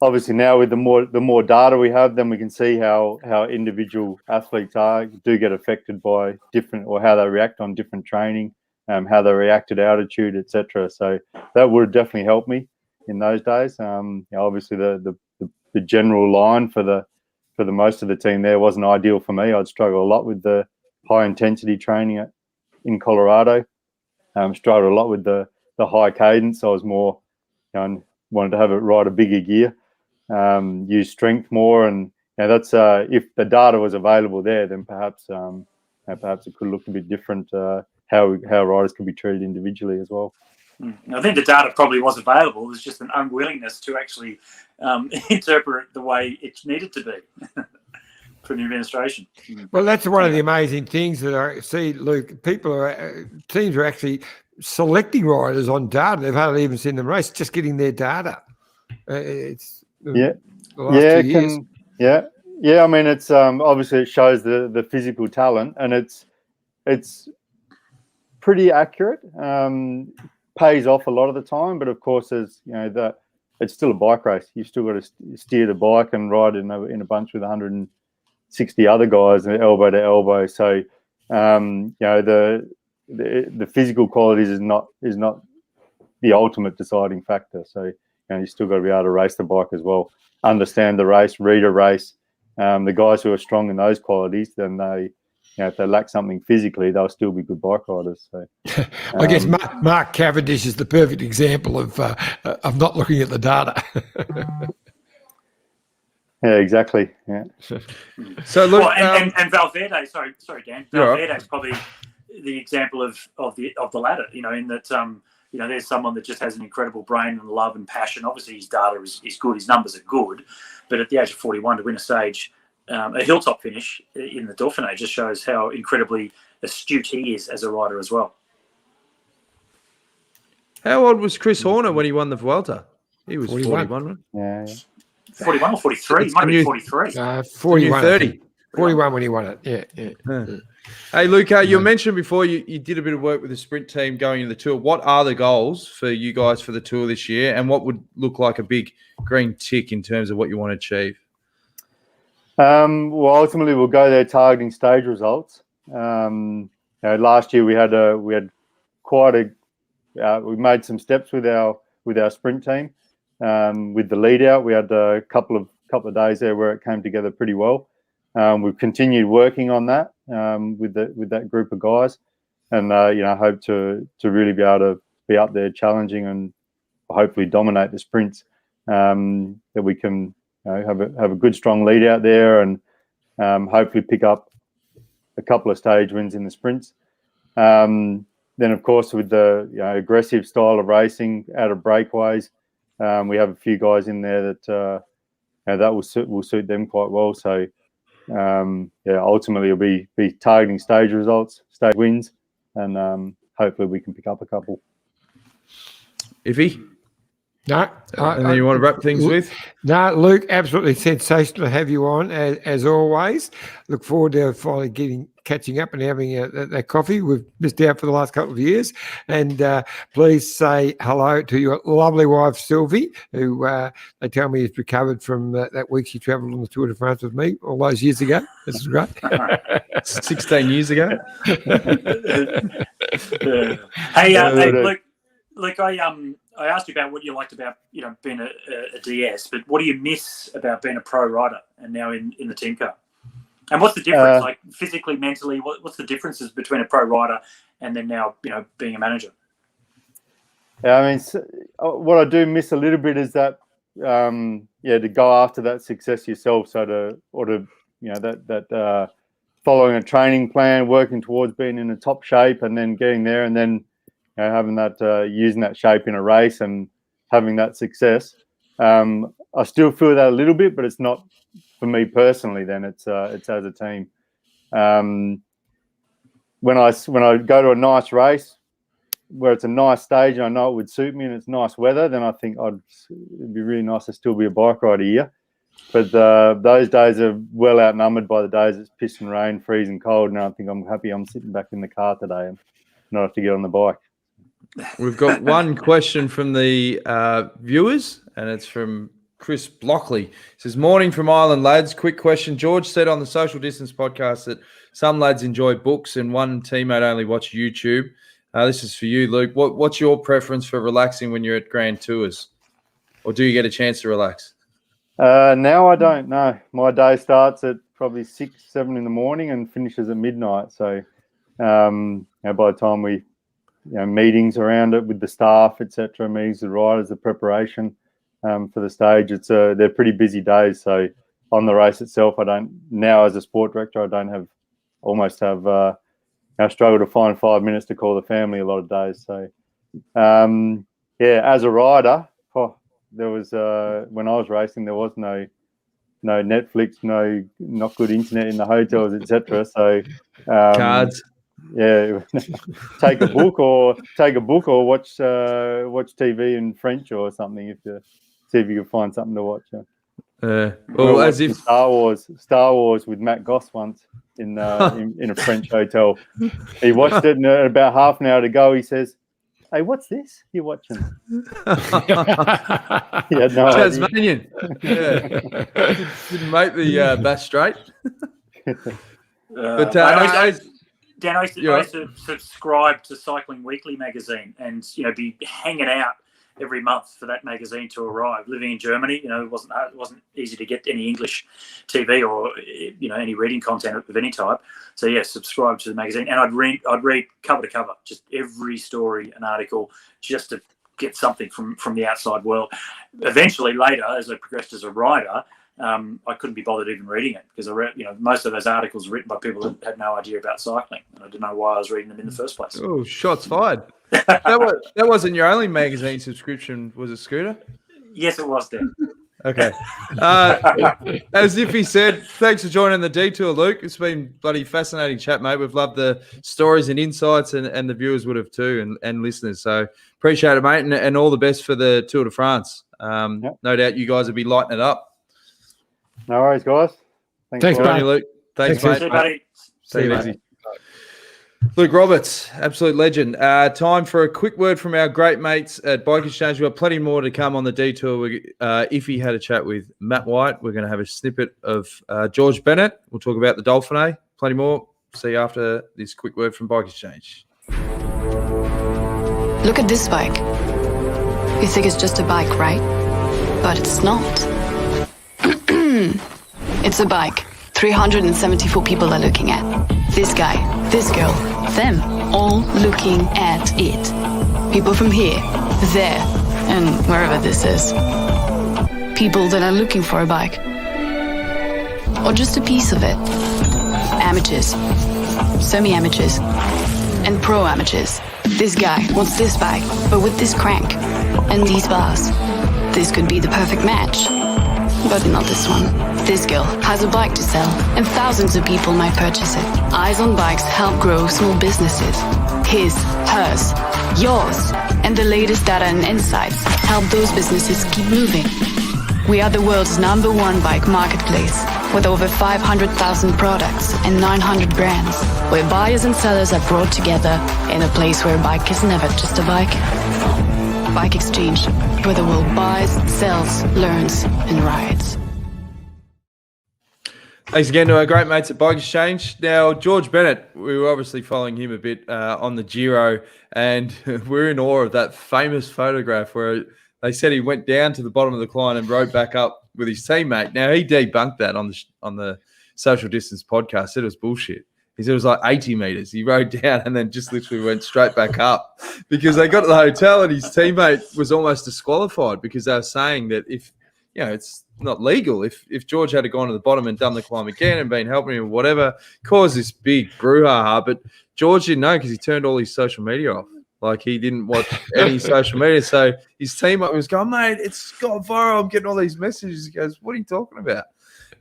S4: Obviously now with the more data we have, then we can see how individual athletes do get affected by different, or how they react on different training, how they react at altitude, etc. So that would definitely help me in those days. Obviously the general line for the most of the team there wasn't ideal for me. I'd struggle a lot with the high intensity training in Colorado. Struggled a lot with the high cadence. I was more, wanted to have it ride a bigger gear, use strength more, and that's if the data was available there, then perhaps it could look a bit different. How riders can be treated individually as well.
S3: I think the data probably was available. There's just an unwillingness to actually interpret it the way it needed to be for the administration.
S2: Well, that's one of the amazing things that I see, Luke. Teams are actually selecting riders on data. They've hardly even seen them race, just getting their data. It's the last 2 years.
S4: I mean, it's obviously it shows the physical talent, and it's pretty accurate. Pays off a lot of the time, but of course, as that it's still a bike race. You've still got to steer the bike and ride in a bunch with 100 60 other guys elbow to elbow. So the physical qualities is not the ultimate deciding factor. So you still got to be able to race the bike as well, understand the race, read a race. The guys who are strong in those qualities, then they, if they lack something physically, they'll still be good bike riders. So
S2: I guess Mark Cavendish is the perfect example of not looking at the data.
S4: Yeah, exactly. Yeah.
S1: So look,
S3: and Valverde. Sorry, Dan. Valverde is probably the example of the latter. In that there's someone that just has an incredible brain and love and passion. Obviously, his data is good. His numbers are good, but at the age of 41 to win a stage, a hilltop finish in the Dauphiné just shows how incredibly astute he is as a rider as well.
S1: how old was Chris Horner when he won the Vuelta? He was 41, right?
S4: Yeah.
S3: 41 or 43? Might be 43.
S2: 41.
S1: 30.
S2: 41 when he won it. Yeah.
S1: Hey, Luca, you mentioned before you did a bit of work with the sprint team going into the Tour. What are the goals for you guys for the Tour this year, and what would look like a big green tick in terms of what you want to achieve?
S4: Well, ultimately, we'll go there targeting stage results. Last year we had we made some steps with our sprint team. With the lead out, we had a couple of days there where it came together pretty well. We've continued working on that with that group of guys, and hope to really be able to be up there challenging and hopefully dominate the sprints. That we can have a good strong lead out there, and hopefully pick up a couple of stage wins in the sprints. Then of course with the aggressive style of racing out of breakaways, we have a few guys in there that that will suit them quite well. So ultimately it'll be targeting stage results, stage wins, and hopefully we can pick up a couple.
S1: Iffy?
S2: No.
S1: Anything you want to wrap things with?
S2: No, Luke, absolutely sensational to have you on, as always. Look forward to finally catching up and having that coffee. We've missed out for the last couple of years. And please say hello to your lovely wife, Sylvie, who they tell me has recovered from that week she travelled on the Tour de France with me all those years ago. This is great.
S1: 16 years ago.
S3: Hey, Luke, I asked you about what you liked about being a DS, but what do you miss about being a pro rider and now in the team car? And what's the difference, like physically, mentally? What's the differences between a pro rider and then now being a manager?
S4: Yeah, I mean, what I do miss a little bit is that to go after that success yourself. So that following a training plan, working towards being in the top shape, and then getting there, and then having that using that shape in a race and having that success. I still feel that a little bit, but it's not for me personally. Then it's as a team. When I go to a nice race where it's a nice stage and I know it would suit me and it's nice weather, then I think it'd be really nice to still be a bike rider here. But those days are well outnumbered by the days it's piss and rain, freezing cold. And I think I'm happy I'm sitting back in the car today and not have to get on the bike.
S1: We've got one question from the viewers, and it's from Chris Blockley. He says, morning from Ireland, lads. Quick question. George said on the Social Distance podcast that some lads enjoy books and one teammate only watch YouTube. This is for you, Luke. What's your preference for relaxing when you're at Grand Tours? Or do you get a chance to relax?
S4: Now I don't know. My day starts at probably 6, 7 in the morning and finishes at midnight. So by the time we meetings around it with the staff, etc., meetings with riders, the preparation for the stage, they're pretty busy days. So on the race itself, I don't now as a sport director, I struggle to find 5 minutes to call the family a lot of days. So as a rider, there was when I was racing, there was no Netflix, not good internet in the hotels, etc. So
S1: cards.
S4: Yeah, take a book or watch TV in French or something if you see if you can find something to watch.
S1: As if
S4: Star Wars with Matt Goss once in a French hotel. He watched it and about half an hour to go, he says, "Hey, what's this you're watching?" He had no
S1: Tasmanian. Yeah. Didn't make the Bass Strait. But
S3: Dan, I used to subscribe to Cycling Weekly magazine and, be hanging out every month for that magazine to arrive. Living in Germany, it wasn't easy to get any English TV or, any reading content of any type. So, yeah, subscribe to the magazine. And I'd read cover to cover, just every story and article, just to get something from the outside world. Eventually, later, as I progressed as a writer, I couldn't be bothered even reading it because I read, most of those articles were written by people that had no idea about cycling, and I didn't know why I was reading them in the first place.
S1: Oh, shots fired! that wasn't your only magazine subscription, was it, Scooter?
S3: Yes, it was, Dan.
S1: Okay. As if he said, thanks for joining the detour, Luke. It's been bloody fascinating chat, mate. We've loved the stories and insights, and the viewers would have too, and listeners. So appreciate it, mate, and all the best for the Tour de France. No doubt you guys will be lighting it up.
S4: No worries, guys.
S2: Thanks,
S1: mate. Luke. Thanks, mate.
S3: See you, buddy.
S1: See you, easy. Luke Roberts, absolute legend. Time for a quick word from our great mates at Bike Exchange. We've got plenty more to come on the detour. Iffy had a chat with Matt White. We're going to have a snippet of George Bennett. We'll talk about the Dauphiné. Plenty more. See you after this quick word from Bike Exchange.
S5: Look at this bike. You think it's just a bike, right? But it's not. It's a bike 374 people are looking at. This guy, this girl, them, all looking at it. People from here, there, and wherever this is. People that are looking for a bike. Or just a piece of it. Amateurs, semi-amateurs, and pro-amateurs. This guy wants this bike, but with this crank and these bars. This could be the perfect match. But not this one. This girl has a bike to sell, and thousands of people might purchase it. Eyes on Bikes help grow small businesses. His, hers, yours, and the latest data and insights help those businesses keep moving. We are the world's #1 bike marketplace, with over 500,000 products and 900 brands, where buyers and sellers are brought together in a place where a bike is never just a bike. Bike Exchange, where the world buys, sells, learns, and rides.
S1: Thanks again to our great mates at Bike Exchange. Now, George Bennett, we were obviously following him a bit on the Giro, and we're in awe of that famous photograph where they said he went down to the bottom of the climb and rode back up with his teammate. Now, he debunked that on the Social Distance podcast, said it was bullshit. He said it was like 80 meters. He rode down and then just literally went straight back up because they got to the hotel and his teammate was almost disqualified because they were saying that if, it's not legal. If George had gone to the bottom and done the climb again and been helping him or whatever, caused this big brouhaha. But George didn't know because he turned all his social media off. Like he didn't watch any social media. So his teammate was going, mate, it's gone viral. I'm getting all these messages. He goes, what are you talking about?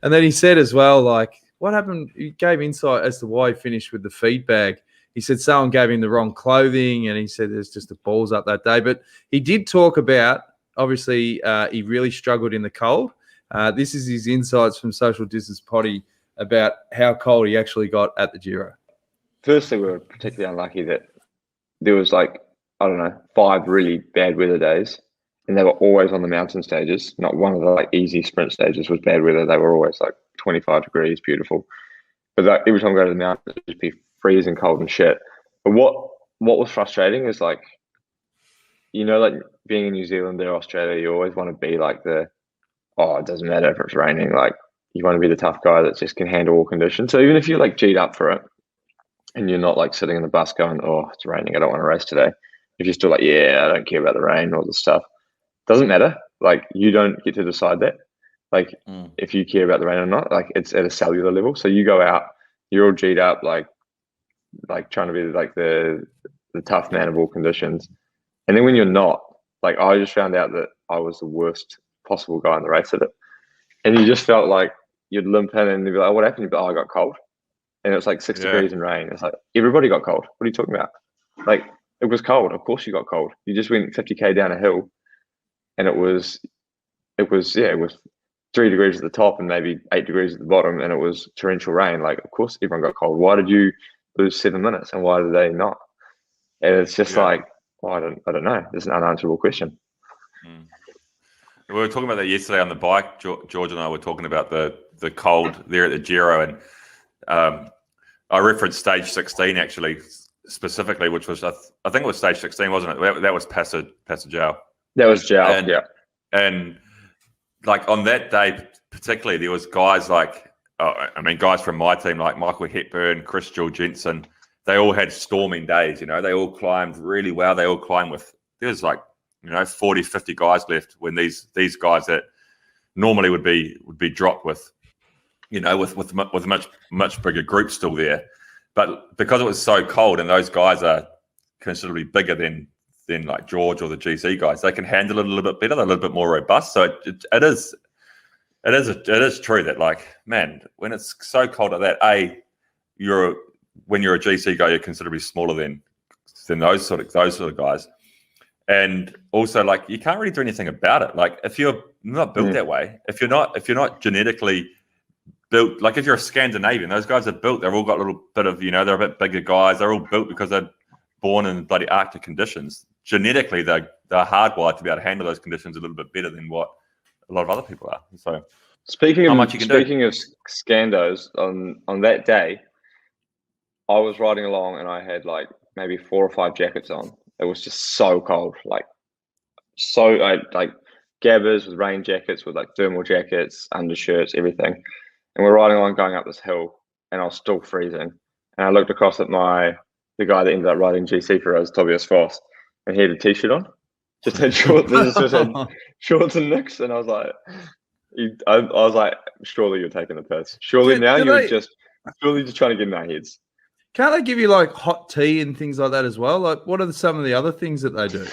S1: And then he said as well, like, what happened? He gave insight as to why he finished with the feed bag. He said someone gave him the wrong clothing, and he said there's just the balls up that day. But he did talk about, obviously, he really struggled in the cold. This is his insights from Social Distance Potty about how cold he actually got at the Giro.
S6: Firstly, we were particularly unlucky that there was 5 really bad weather days, and they were always on the mountain stages. Not one of the easy sprint stages was bad weather. They were always 25 degrees, beautiful. But every time we go to the mountain, it'd just be freezing cold and shit. But what was frustrating is being in New Zealand or Australia, you always want to be it doesn't matter if it's raining. You want to be the tough guy that just can handle all conditions. So even if you're G'd up for it and you're not sitting in the bus going, oh, it's raining, I don't want to race today. If you're still I don't care about the rain, all this stuff, doesn't matter. You don't get to decide that. If you care about the rain or not, it's at a cellular level. So you go out, you're all G'd up, trying to be the tough man of all conditions. And then when you're not, I just found out that I was the worst possible guy in the race at it. And you just felt you'd limp in and you'd be like, what happened? You'd be like, I got cold. And it was 6 degrees and rain. It's everybody got cold. What are you talking about? It was cold. Of course you got cold. You just went 50K down a hill and it was 3 degrees at the top and maybe 8 degrees at the bottom, and it was torrential rain. Of course everyone got cold. Why did you lose 7 minutes and why did they not? And it's just I don't know. It's an unanswerable question.
S7: We were talking about that yesterday on the bike. George and I were talking about the cold there at the Giro, and I referenced stage 16 actually specifically, which was I think it was stage 16, wasn't it? That was Passagel.
S6: That was Jow. Yeah.
S7: And like on that day particularly, there was guys like, guys from my team like Michael Hepburn, Chris Jensen. They all had storming days. They all climbed really well. They all climbed with, there's like 40, 50 guys left when these guys that normally would be dropped with, with much bigger groups still there. But because it was so cold and those guys are considerably bigger than like George or the GC guys, they can handle it a little bit better. They're a little bit more robust. So it is true that, like, man, when it's so cold like that, when you're a GC guy, you're considerably smaller than those sort of guys. And also, like, you can't really do anything about it. Like, if you're not built that way, if you're not genetically built, like if you're a Scandinavian, those guys are built. They've all got a little bit of, they're a bit bigger guys. They're all built because they're born in bloody Arctic conditions. Genetically, they're hardwired to be able to handle those conditions a little bit better than what a lot of other people are. So,
S6: speaking of Scandos, on that day, I was riding along and I had like maybe 4 or 5 jackets on. It was just so cold, like gabbers with rain jackets, with like thermal jackets, undershirts, everything. And we're riding along, going up this hill, and I was still freezing. And I looked across at the guy that ended up riding GC for us, Tobias Foss, and he had a t-shirt on, just had shorts and nicks. And I was like, surely you're taking the piss. Surely you're just trying to get in our heads.
S1: Can't they give you like hot tea and things like that as well? Like, what are some of the other things that they do?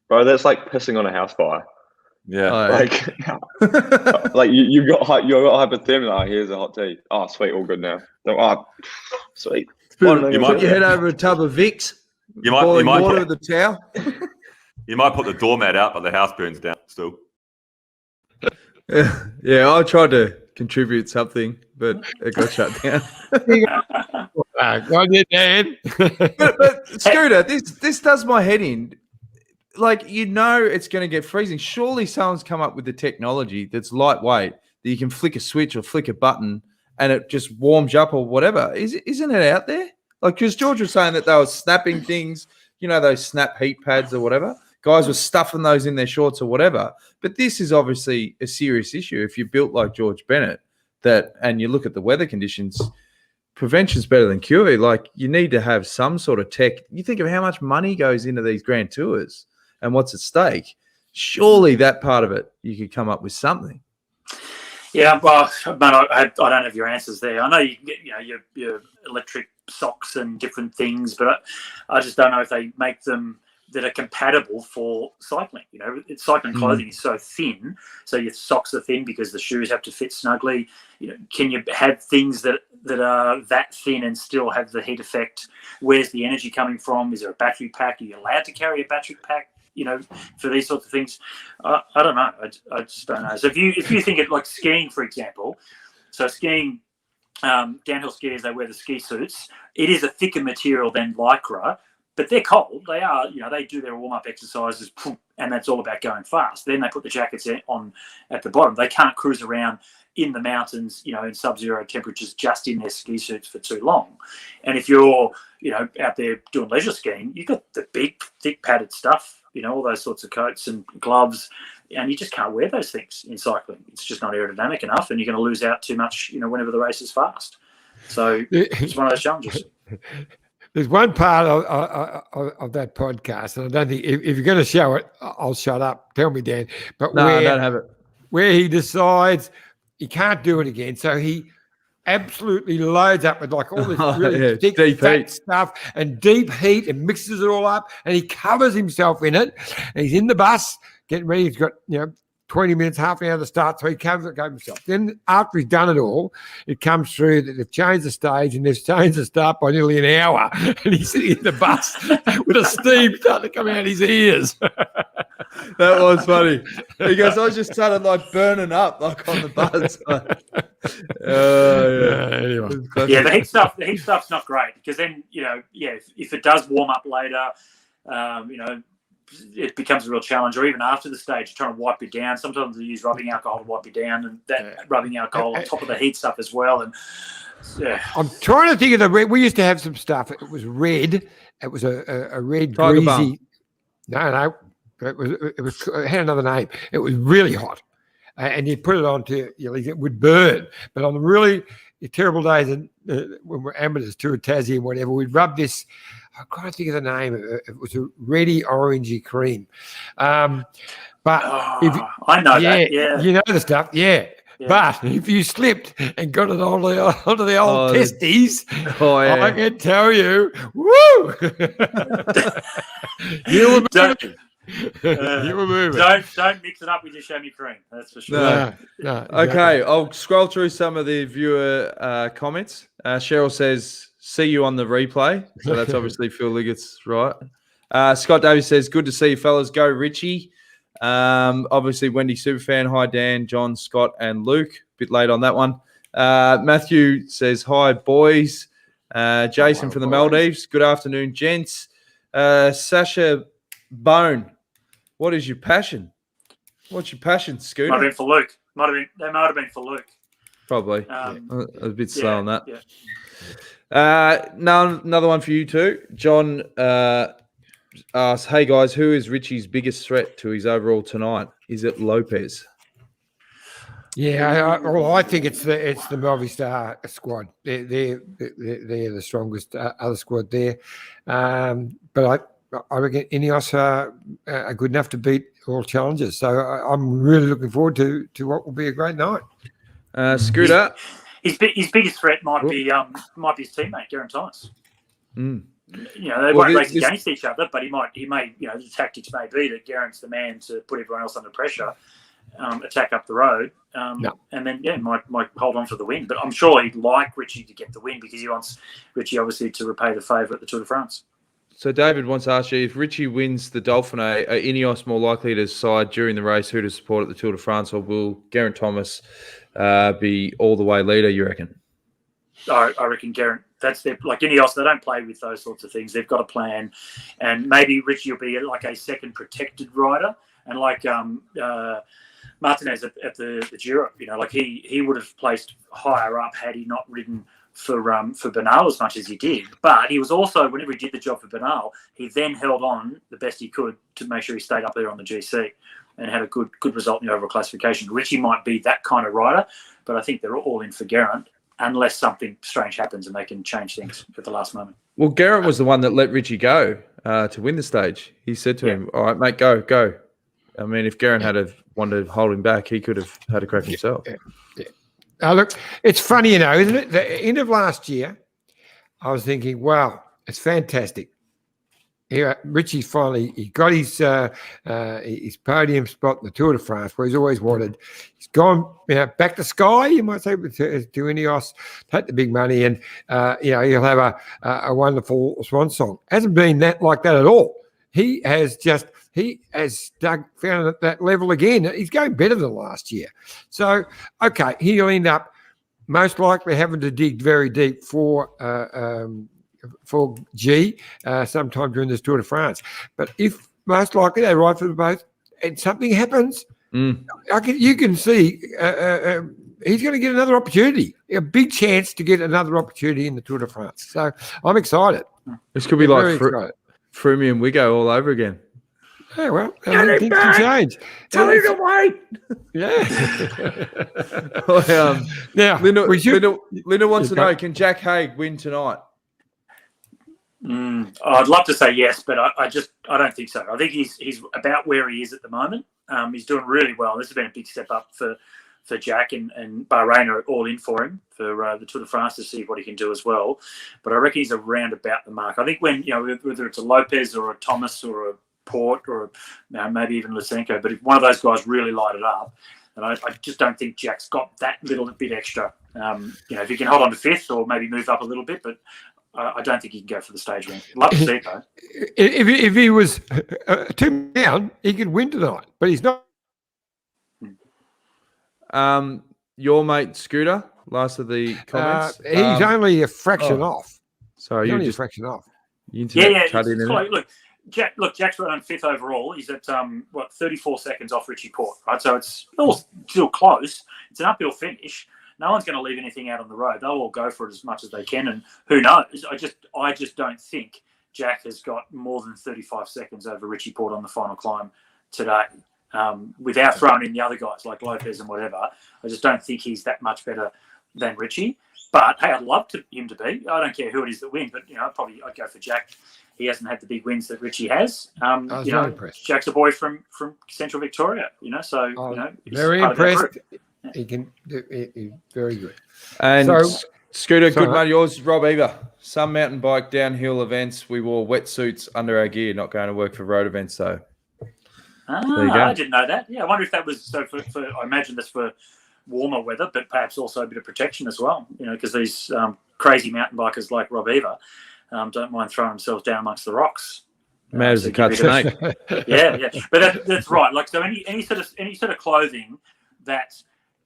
S6: Bro, that's like pissing on a house fire.
S7: Yeah,
S6: like you've got hypothermia. Oh, here's a hot tea. Oh, sweet, all good now. Oh, sweet.
S1: You might put your head over a tub of Vicks. You might water with the towel.
S7: You might put the doormat out, but the house burns down still.
S1: Yeah, I tried to contribute something, but it got shut down. But Scooter, this does my head in. Like, it's going to get freezing. Surely someone's come up with the technology that's lightweight, that you can flick a switch or flick a button and it just warms you up or whatever. Isn't it out there? Like, because George was saying that they were snapping things, those snap heat pads or whatever. Guys were stuffing those in their shorts or whatever. But this is obviously a serious issue. If you're built like George Bennett, and you look at the weather conditions, prevention's better than cure. Like, you need to have some sort of tech. You think of how much money goes into these grand tours and what's at stake. Surely that part of it, you could come up with something.
S3: Yeah, well, man, I don't have your answers there. I know you can get, your electric socks and different things, but I just don't know if they make them that are compatible for cycling. Cycling clothing is so thin, so your socks are thin because the shoes have to fit snugly. Can you have things that are that thin and still have the heat effect? Where's the energy coming from? Is there a battery pack? Are you allowed to carry a battery pack? For these sorts of things, I don't know. I just don't know. So if you think of like skiing, for example, so skiing, downhill skiers, they wear the ski suits. It is a thicker material than Lycra, but they're cold. They are, they do their warm-up exercises, and that's all about going fast. Then they put the jackets on at the bottom. They can't cruise around in the mountains, in sub-zero temperatures, just in their ski suits for too long. And if you're, out there doing leisure skiing, you've got the big, thick padded stuff, all those sorts of coats and gloves, and you just can't wear those things in cycling. It's just not aerodynamic enough, and you're going to lose out too much, whenever the race is fast. So it's one of those challenges.
S2: There's one part of that podcast, and I don't think if you're going to show it, I'll shut up. Tell me, Dan. But
S1: I don't have it.
S2: Where he decides he can't do it again, so he absolutely loads up with like all this really thick,
S1: deep
S2: fat
S1: heat
S2: stuff and deep heat and mixes it all up, and he covers himself in it. And he's in the bus getting ready. He's got 20 minutes, half an hour to start, so he covers it himself. Then after he's done it all, it comes through that they've changed the stage and they've changed the start by nearly an hour, and he's sitting in the bus with a steam starting to come out his ears.
S1: That was funny. He goes, I just started like burning up like on the bus.
S2: Anyway.
S3: Yeah, the heat stuff's not great, because then, if it does warm up later, it becomes a real challenge. Or even after the stage, trying to wipe you down. Sometimes they use rubbing alcohol to wipe you down, and that rubbing alcohol on top of the heat stuff as well. And Yeah.
S2: I'm trying to think of the red. We used to have some stuff. It was red. It was a red
S1: Tiger
S2: greasy. No. It had another name. It was really hot. And you put it on to, it would burn. But on the really terrible days when we're amateurs, Tour of Tassie and whatever, we'd rub this. I can't think of the name. It was a reddy orangey cream.
S3: I know that. Yeah.
S2: You know the stuff. Yeah. But if you slipped and got it onto the old testes, I can tell you, woo! You were moving. You were moving.
S3: Don't mix it up with your chamois cream. That's for sure.
S2: No,
S1: Okay, I'll scroll through some of the viewer comments. Cheryl says, "See you on the replay." So that's obviously Phil Liggett's right. Scott Davies says, "Good to see you, fellas. Go Richie." Obviously, Wendy Superfan. Hi, Dan, John, Scott, and Luke. Bit late on that one. Matthew says, "Hi, boys." Jason from the Maldives. Good afternoon, gents. Sasha Bone. What is your passion? What's your passion, Scooter?
S3: Might have been for Luke. They might have been for Luke.
S1: Probably. A bit slow on that.
S3: Yeah.
S1: Now another one for you too. John asks, "Hey guys, who is Richie's biggest threat to his overall tonight? Is it Lopez?"
S2: Yeah, I think it's the Movistar squad. They're the strongest other squad there. But I reckon Ineos are good enough to beat all challengers. So I'm really looking forward to what will be a great night.
S1: Scooter.
S3: His biggest threat might be his teammate Geraint Thomas.
S1: Mm.
S3: They won't race against each other, but he may. The tactics may be that Geraint's the man to put everyone else under pressure, attack up the road, and then might hold on for the win. But I'm sure he'd like Richie to get the win because he wants Richie obviously to repay the favour at the Tour de France.
S1: So David wants to ask you, if Richie wins the Dauphiné, are Ineos more likely to decide during the race who to support at the Tour de France, or will Geraint Thomas be all the way leader, you reckon?
S3: I reckon Geraint, that's their, like Ineos, they don't play with those sorts of things. They've got a plan, and maybe Richie will be like a second protected rider, and like Martinez at the Giro, like he would have placed higher up had he not ridden for Bernal as much as he did. But he was also, whenever he did the job for Bernal, he then held on the best he could to make sure he stayed up there on the GC and had a good result in the overall classification. Richie might be that kind of rider, but I think they're all in for Geraint unless something strange happens and they can change things at the last moment.
S1: Well, Geraint was the one that let Richie go to win the stage. He said to him, "All right, mate, go." I mean, if Geraint had wanted to hold him back, he could have had a crack himself.
S2: Yeah. Look, it's funny, isn't it? The end of last year, I was thinking, wow, it's fantastic. Richie finally got his podium spot in the Tour de France, where he's always wanted. He's gone back to Sky, you might say, to Ineos, take the big money, and he'll have a wonderful swan song. Hasn't been like that at all. He has found that level again. He's going better than last year. So, okay, he'll end up most likely having to dig very deep for G sometime during this Tour de France. But if most likely they ride for the both and something happens, you can see he's going to get another opportunity, a big chance to get another opportunity in the Tour de France. So I'm excited.
S1: This could be like Froome and Wigo all over again.
S2: Yeah, well, things can change.
S1: Tell him to wait.
S2: Yeah.
S1: Now, Linda wants to know, can Jack Haig win tonight?
S3: I'd love to say yes, but I don't think so. I think he's about where he is at the moment. He's doing really well. This has been a big step up for Jack, and Bahrain are all in for him for the Tour de France to see what he can do as well. But I reckon he's around about the mark. I think when whether it's a Lopez or a Thomas or a Porte or maybe even Lysenko, but if one of those guys really light it up, and I just don't think Jack's got that little bit extra. If he can hold on to fifth or maybe move up a little bit, but I don't think he can go for the stage win. Love to see it though.
S2: If he was 2 down, he could win tonight, but he's not.
S1: Your mate Scooter, last of the comments.
S2: He's only a fraction off.
S1: Sorry,
S2: you're just a fraction off.
S3: Look, Jack's right on fifth overall. He's at 34 seconds off Richie Porte, right? So it's all still close. It's an uphill finish. No one's going to leave anything out on the road. They'll all go for it as much as they can. And who knows? I just don't think Jack has got more than 35 seconds over Richie Porte on the final climb today. Without throwing in the other guys like Lopez and whatever, I just don't think he's that much better than Richie. But hey, I'd love him to be. I don't care who it is that wins, but I'd go for Jack. He hasn't had the big wins that Richie has. Jack's a boy from Central Victoria.
S2: Very impressed. He can do it, very good.
S1: And Scooter, good mate, yours, Rob Eva. Some mountain bike downhill events, we wore wetsuits under our gear, not going to work for road events, though.
S3: I didn't know that. Yeah, I wonder if that was so for I imagine that's for warmer weather, but perhaps also a bit of protection as well, because these crazy mountain bikers like Rob Eva don't mind throwing themselves down amongst the rocks.
S1: Mad as a cut snake.
S3: Yeah. But that's right. Like, so any sort of clothing that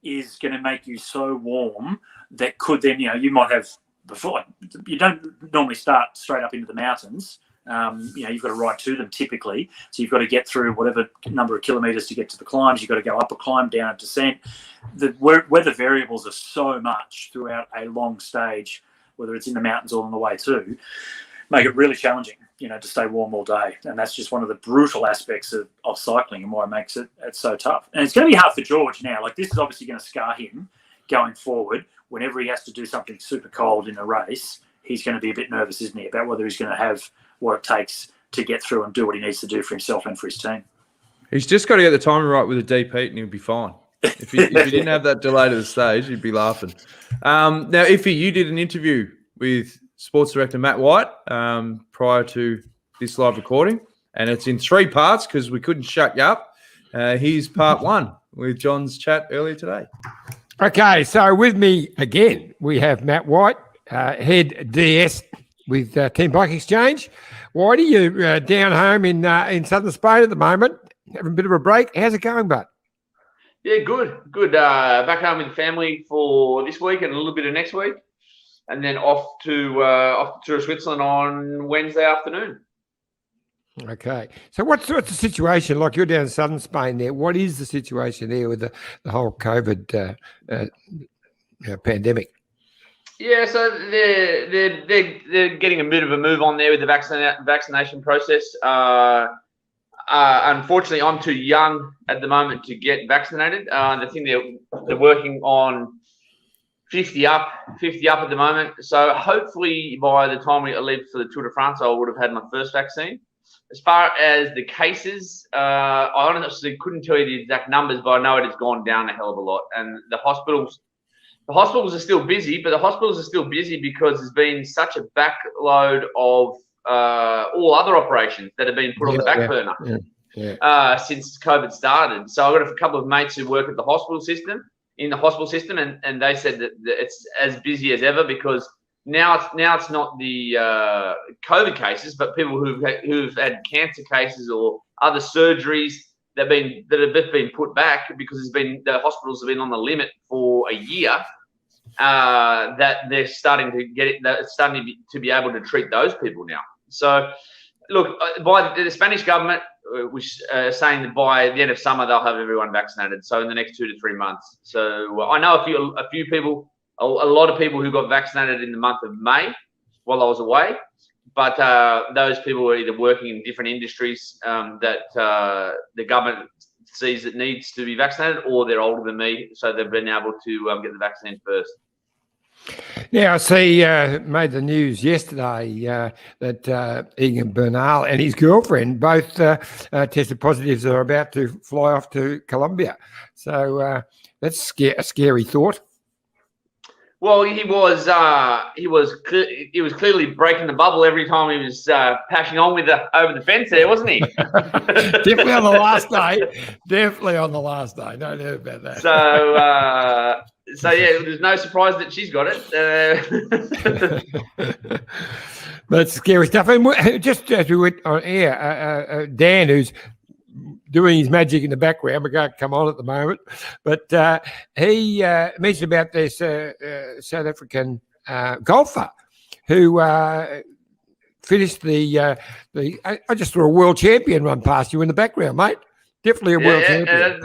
S3: is going to make you so warm that could then, you might have before. You don't normally start straight up into the mountains. You've got to ride to them typically. So you've got to get through whatever number of kilometres to get to the climbs. You've got to go up a climb, down a descent. The weather variables are so much throughout a long stage, whether it's in the mountains or on the way to, make it really challenging, to stay warm all day. And that's just one of the brutal aspects of cycling and why it makes it so tough. And it's going to be hard for George now. Like, this is obviously going to scar him going forward. Whenever he has to do something super cold in a race, he's going to be a bit nervous, isn't he, about whether he's going to have what it takes to get through and do what he needs to do for himself and for his team.
S1: He's just got to get the timing right with a deep heat and he'll be fine. If he didn't have that delay to the stage, you'd be laughing. Now, Iffy, you did an interview with Sports Director Matt White prior to this live recording, and it's in 3 parts because we couldn't shut you up. Here's part 1 with John's chat earlier today.
S2: Okay, so with me again, we have Matt White, head DS with Team Bike Exchange. Whitey, you're down home in southern Spain at the moment, having a bit of a break. How's it going, bud?
S8: Yeah, good. Back home with the family for this week and a little bit of next week, and then off to Tour of Switzerland on Wednesday afternoon.
S2: Okay. So what's the situation? Like, you're down in southern Spain there. What is the situation there with the whole COVID pandemic?
S8: Yeah, so they're getting a bit of a move on there with the vaccination process. Unfortunately, I'm too young at the moment to get vaccinated. The thing they're working on 50 up at the moment. So hopefully by the time we leave for the Tour de France, I would have had my first vaccine. As far as the cases, I honestly couldn't tell you the exact numbers, but I know it has gone down a hell of a lot. And the hospitals are still busy, but the hospitals are still busy because there's been such a backload of all other operations that have been put on the back burner since COVID started. So I've got a couple of mates who work at the hospital system, and they said that it's as busy as ever because now it's not the COVID cases, but people who've had cancer cases or other surgeries that have been put back because the hospitals have been on the limit for a year. That they're starting to get it. They're starting to be able to treat those people now. So, look, by the Spanish government, which saying that by the end of summer they'll have everyone vaccinated. So in the next 2 to 3 months. So I know a few people, a lot of people who got vaccinated in the month of May while I was away. But those people were either working in different industries that the government sees that needs to be vaccinated, or they're older than me, so they've been able to get the vaccine first.
S2: Now, I see made the news yesterday that Egan Bernal and his girlfriend both tested positives and are about to fly off to Colombia. So that's a scary thought.
S8: Well, he was clearly breaking the bubble every time he was passing on with over the fence there, wasn't he?
S2: Definitely on the last day. No doubt about that. So yeah, there's no surprise that she's got it. That's scary stuff. And just as we went on air, Dan, who's doing his magic in the background, we can't come on at the moment, but he mentioned about this South African golfer who finished the I just saw a world champion run past you in the background, mate. Definitely a world champion.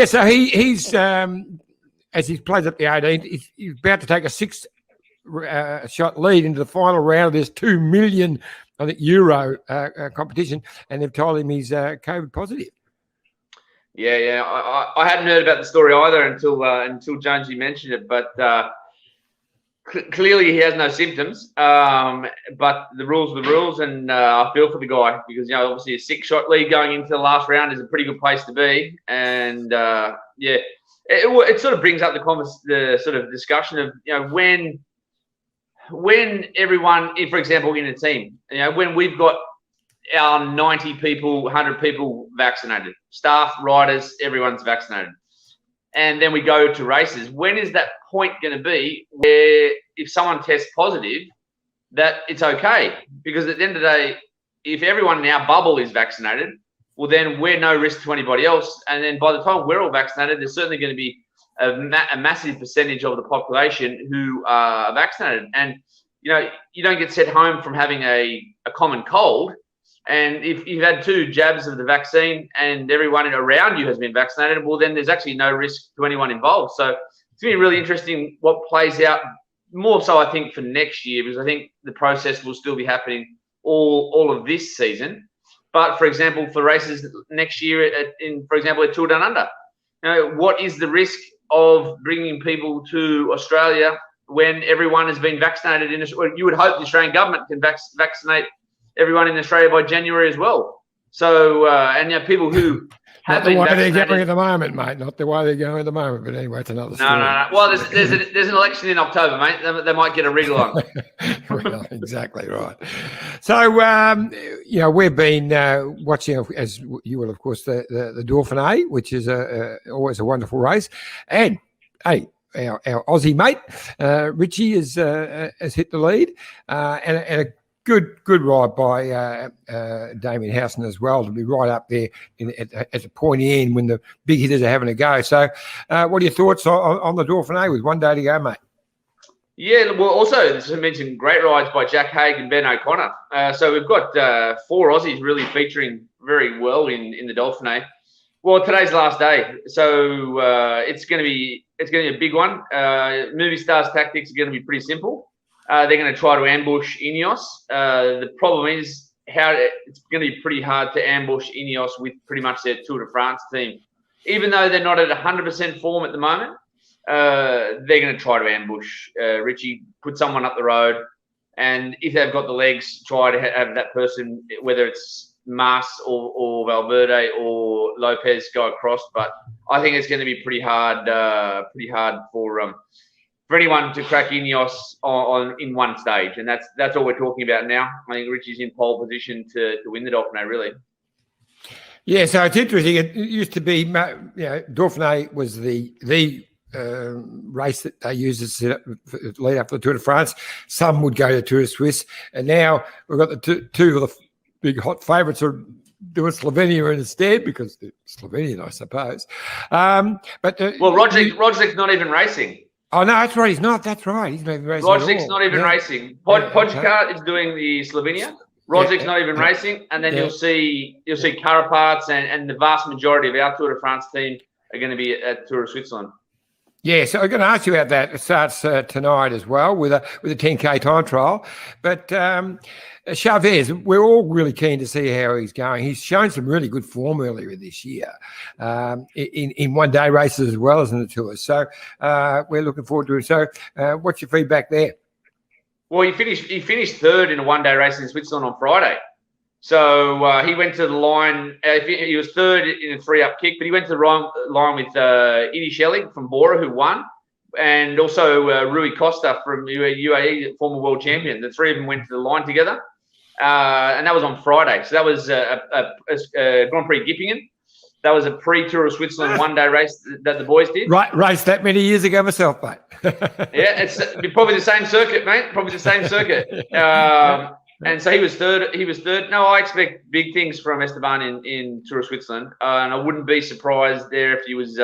S2: So he's as he plays up the 18th, he's about to take a 6-shot lead into the final round of this 2 million, I think, euro competition, and they've told him he's COVID positive.
S8: Yeah. I hadn't heard about the story either until Jonesy mentioned it, but clearly he has no symptoms. But the rules are the rules, and I feel for the guy because obviously a 6-shot lead going into the last round is a pretty good place to be, and it sort of brings up the sort of discussion of when everyone, for example, in a team, when we've got our 90 people, 100 people vaccinated, staff, riders, everyone's vaccinated. And then we go to races. When is that point going to be where if someone tests positive, that it's okay? Because at the end of the day, if everyone in our bubble is vaccinated, well, then we're no risk to anybody else. And then by the time we're all vaccinated, there's certainly going to be a massive percentage of the population who are vaccinated. And, you don't get sent home from having a common cold. And if you've had 2 jabs of the vaccine and everyone around you has been vaccinated, well, then there's actually no risk to anyone involved. So it's going to be really interesting what plays out, more so I think for next year, because I think the process will still be happening all of this season. But for example, for races next year, for example, at Tour Down Under, what is the risk of bringing people to Australia when everyone has been vaccinated? You would hope the Australian government can vaccinate everyone in Australia by January as well. So, and people who have been vaccinated.
S2: They're going at the moment, mate. Not the way they're going at the moment. But anyway, it's another story.
S8: No. Well, there's an election in October, mate. They might get a wriggle on.
S2: Well, exactly right. So, we've been watching, as you will, of course, the Dauphiné, which is always a wonderful race. And, hey, our Aussie mate, Richie, has hit the lead. And a good ride by Damien Housen as well, to be right up there at the pointy end when the big hitters are having a go. So what are your thoughts on the Dauphiné with 1 day to go, mate?
S8: Yeah, well, also, as I mentioned, great rides by Jack Haig and Ben O'Connor. So we've got 4 Aussies really featuring very well in the Dauphiné. Well, today's the last day, so it's going to be a big one. Movie Stars tactics are going to be pretty simple. They're going to try to ambush Ineos. The problem is it's going to be pretty hard to ambush Ineos with pretty much their Tour de France team. Even though they're not at 100% form at the moment, they're going to try to ambush Richie, put someone up the road, and if they've got the legs, try to have that person, whether it's Mas or Valverde or Lopez, go across. But I think it's going to be pretty hard for anyone to crack Ineos in one stage, and that's all we're talking about now. I think Richie's in pole position to win the Dauphiné, really.
S2: Yeah, so it's interesting. It used to be, Dauphiné was the race that they used to lead up to the Tour de France. Some would go to Tour of Suisse, and now we've got the two of the big hot favourites are doing Slovenia instead, because it's Slovenian, I suppose.
S8: Rodrig's not even racing.
S2: Oh, no, that's right. He's not. That's right. He's not even racing.
S8: Rodrig's not even racing. Pogacar is doing the Slovenia. Rodrig's not even racing. And then you'll see Carapaz and the vast majority of our Tour de France team are going to be at Tour of Switzerland.
S2: Yeah, so I'm going to ask you about that. It starts tonight as well with a 10K time trial. But Chavez, we're all really keen to see how he's going. He's shown some really good form earlier this year in one-day races as well as in the Tour. So we're looking forward to it. So what's your feedback there?
S8: Well, he finished third in a one-day race in Switzerland on Friday. So he went to the line. He was third in a 3-up kick, but he went to the line with Idi Schelling from Bora, who won, and also Rui Costa from UAE, former world champion. The three of them went to the line together, and that was on Friday. So that was a Grand Prix Gippingen. That was a pre-Tour of Switzerland one-day race that the boys did.
S2: Right, raced that many years ago myself, mate.
S8: Yeah, it's probably the same circuit, mate. Probably the same circuit. And so he was third. No, I expect big things from Esteban in Tour of Switzerland, and I wouldn't be surprised there if he was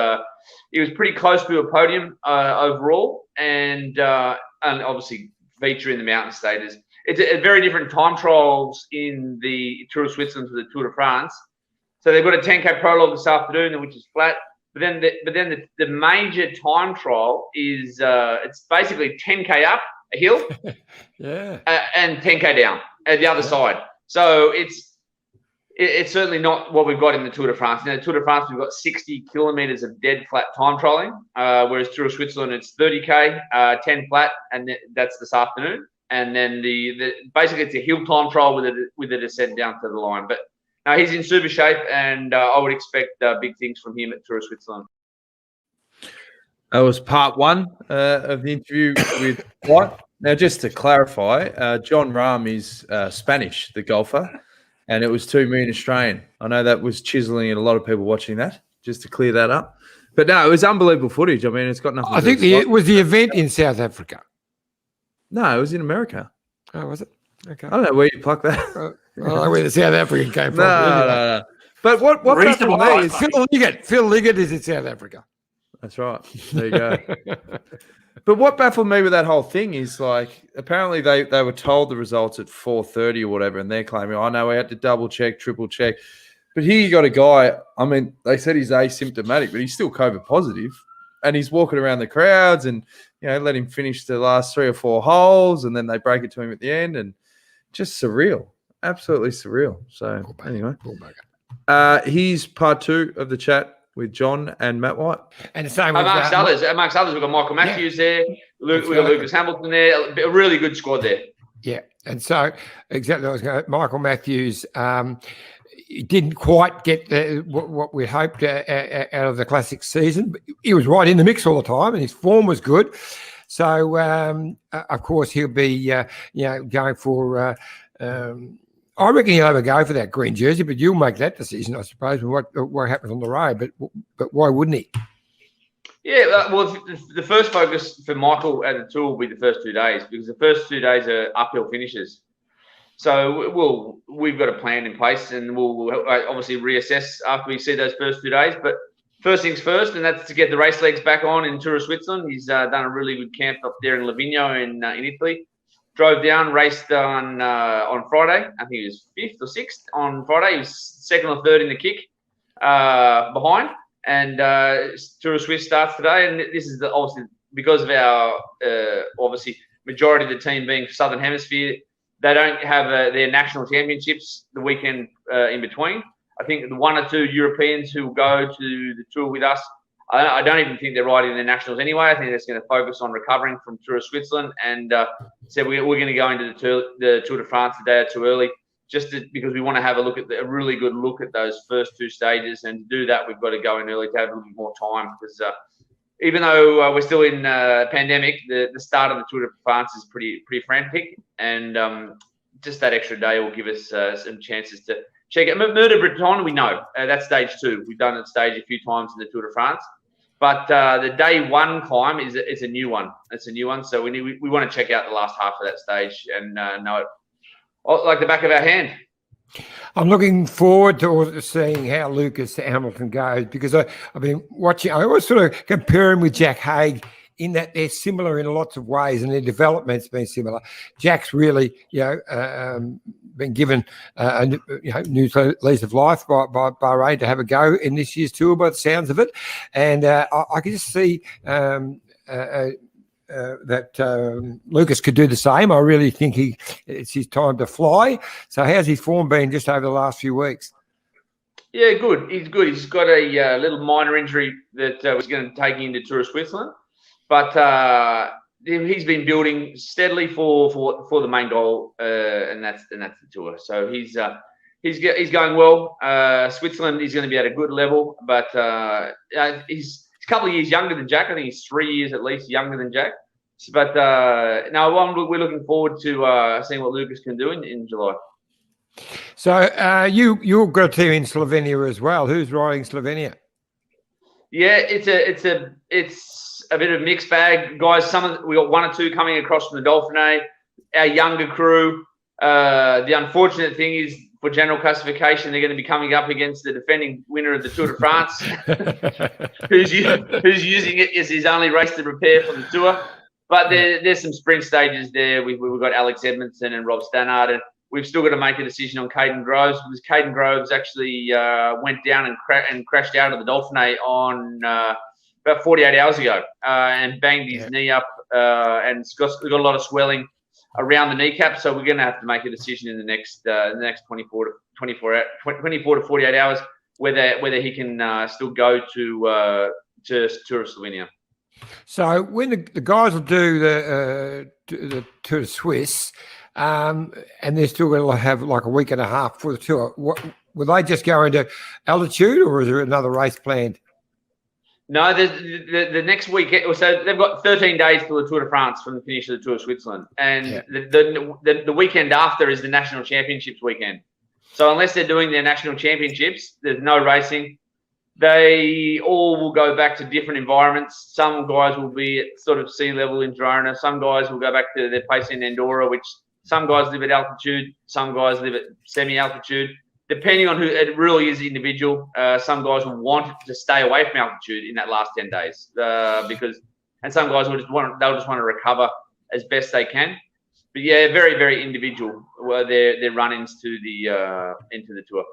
S8: pretty close to a podium overall, and obviously featuring the mountain stages. It's a very different time trials in the Tour of Switzerland to the Tour de France. So they've got a 10K prologue this afternoon, which is flat. But then the major time trial is it's basically 10K up a hill, and 10K down at the other side. So it's certainly not what we've got in the Tour de France. In the Tour de France, we've got 60 kilometres of dead flat time trialing, whereas Tour of Switzerland, it's 30K, 10 flat, and that's this afternoon. And then basically it's a hill time trial with a descent down to the line. But no, he's in super shape, and I would expect big things from him at Tour of Switzerland.
S1: That was part one of the interview with White. Now, just to clarify, John Rahm is Spanish, the golfer, and it was 2 million Australian. I know that was chiseling in a lot of people watching that, just to clear that up. But no, it was unbelievable footage. I mean, it's got nothing
S2: I think it was the event in South Africa.
S1: No, it was in America.
S2: Oh, was it? Okay.
S1: I don't know where you plucked that.
S2: I don't know where the South African came from.
S1: No. But what
S3: Reasonable
S1: baffled me
S3: price,
S1: is
S2: Phil Liggett is in South Africa.
S1: That's right. There you go. But what baffled me with that whole thing is, like, apparently they were told the results at 4:30 or whatever, and they're claiming, "I know we had to double check, triple check." But here you got a guy. I mean, they said he's asymptomatic, but he's still COVID positive, and he's walking around the crowds, and let him finish the last 3 or 4 holes, and then they break it to him at the end, and just surreal, absolutely surreal. So anyway, here's part 2 of the chat with John and Matt White.
S2: And the same
S8: amongst others, we've got Michael Matthews there, we've got Lucas Hamilton there, a really good squad there.
S2: Yeah, and so exactly, I was going. Michael Matthews didn't quite get what we hoped out of the classic season. But he was right in the mix all the time, and his form was good. So of course he'll be going for. I reckon he'll have a go for that green jersey, but you'll make that decision, I suppose, with what happens on the road. But why wouldn't he?
S8: Yeah, well, the first focus for Michael at the tour will be the first 2 days, because the first 2 days are uphill finishes. So we've got a plan in place, and we'll obviously reassess after we see those first 2 days. But first things first, and that's to get the race legs back on in Tour of Switzerland. He's done a really good camp up there in Livigno in Italy. Drove down, raced on Friday. I think he was 5th or 6th on Friday. He was 2nd or 3rd in the kick behind. And Tour of Swiss starts today. And this is obviously because of our obviously majority of the team being Southern Hemisphere. They don't have their national championships the weekend in between. I think the 1 or 2 Europeans who will go to the tour with us, I don't even think they're riding their nationals anyway. I think they're just going to focus on recovering from Tour of Switzerland, and so we're going to go into the Tour de France a day or 2 early, because we want to have a really good look at those first 2 stages. And to do that, we've got to go in early to have a little bit more time, because even though we're still in pandemic, the start of the Tour de France is pretty frantic, and just that extra day will give us some chances to check it. Mur de Bretagne, we know that's stage 2. We've done that stage a few times in the Tour de France, but the day 1 climb is a new one. It's a new one, so we want to check out the last half of that stage and know it like the back of our hand.
S2: I'm looking forward to seeing how Lucas Hamilton goes, because I've been watching. I always sort of compare him with Jack Haig in that they're similar in lots of ways, and their development's been similar. Jack's really, been given a new lease of life by Bahrain to have a go in this year's tour, by the sounds of it, and I can just see that Lucas could do the same. I really think it's his time to fly. So how's his form been just over the last few weeks?
S8: Yeah, good. He's good. He's got a little minor injury that was going to take him to Tour of Switzerland, but he's been building steadily for the main goal, and that's the tour. So he's going well. Switzerland, he's going to be at a good level, but he's a couple of years younger than Jack. I think he's 3 years at least younger than Jack. But no, we're looking forward to seeing what Lucas can do in July.
S2: So you've got a team in Slovenia as well. Who's riding Slovenia? Yeah,
S8: it's a bit of a mixed bag, guys. We got 1 or 2 coming across from the Dauphiné. Our younger crew. The unfortunate thing is, for general classification, they're going to be coming up against the defending winner of the Tour de France, who's using it as his only race to prepare for the tour. But there's some sprint stages there. We've got Alex Edmondson and Rob Stannard, and we've still got to make a decision on Caden Groves, because Caden Groves actually went down and crashed out of the Dauphiné on about 48 hours ago and banged his knee up and got a lot of swelling around the kneecap. So we're going to have to make a decision in the next 24 to 48 hours whether he can still go to Tour of Slovenia. So
S2: when the guys will do the Tour of Suisse, and they're still going to have like a week and a half for the tour, will they just go into altitude, or is there another race planned?
S8: No, the next week. So they've got 13 days till the Tour de France from the finish of the Tour of Switzerland, and the weekend after is the National Championships weekend. So unless they're doing their National Championships, there's no racing. They all will go back to different environments. Some guys will be at sort of sea level in Girona. Some guys will go back to their place in Andorra, which some guys live at altitude. Some guys live at semi-altitude. Depending on who, it really is individual. Some guys will want to stay away from altitude in that last 10 days and some guys will just want to recover as best they can. But yeah, very, very individual their run-ins to into the tour.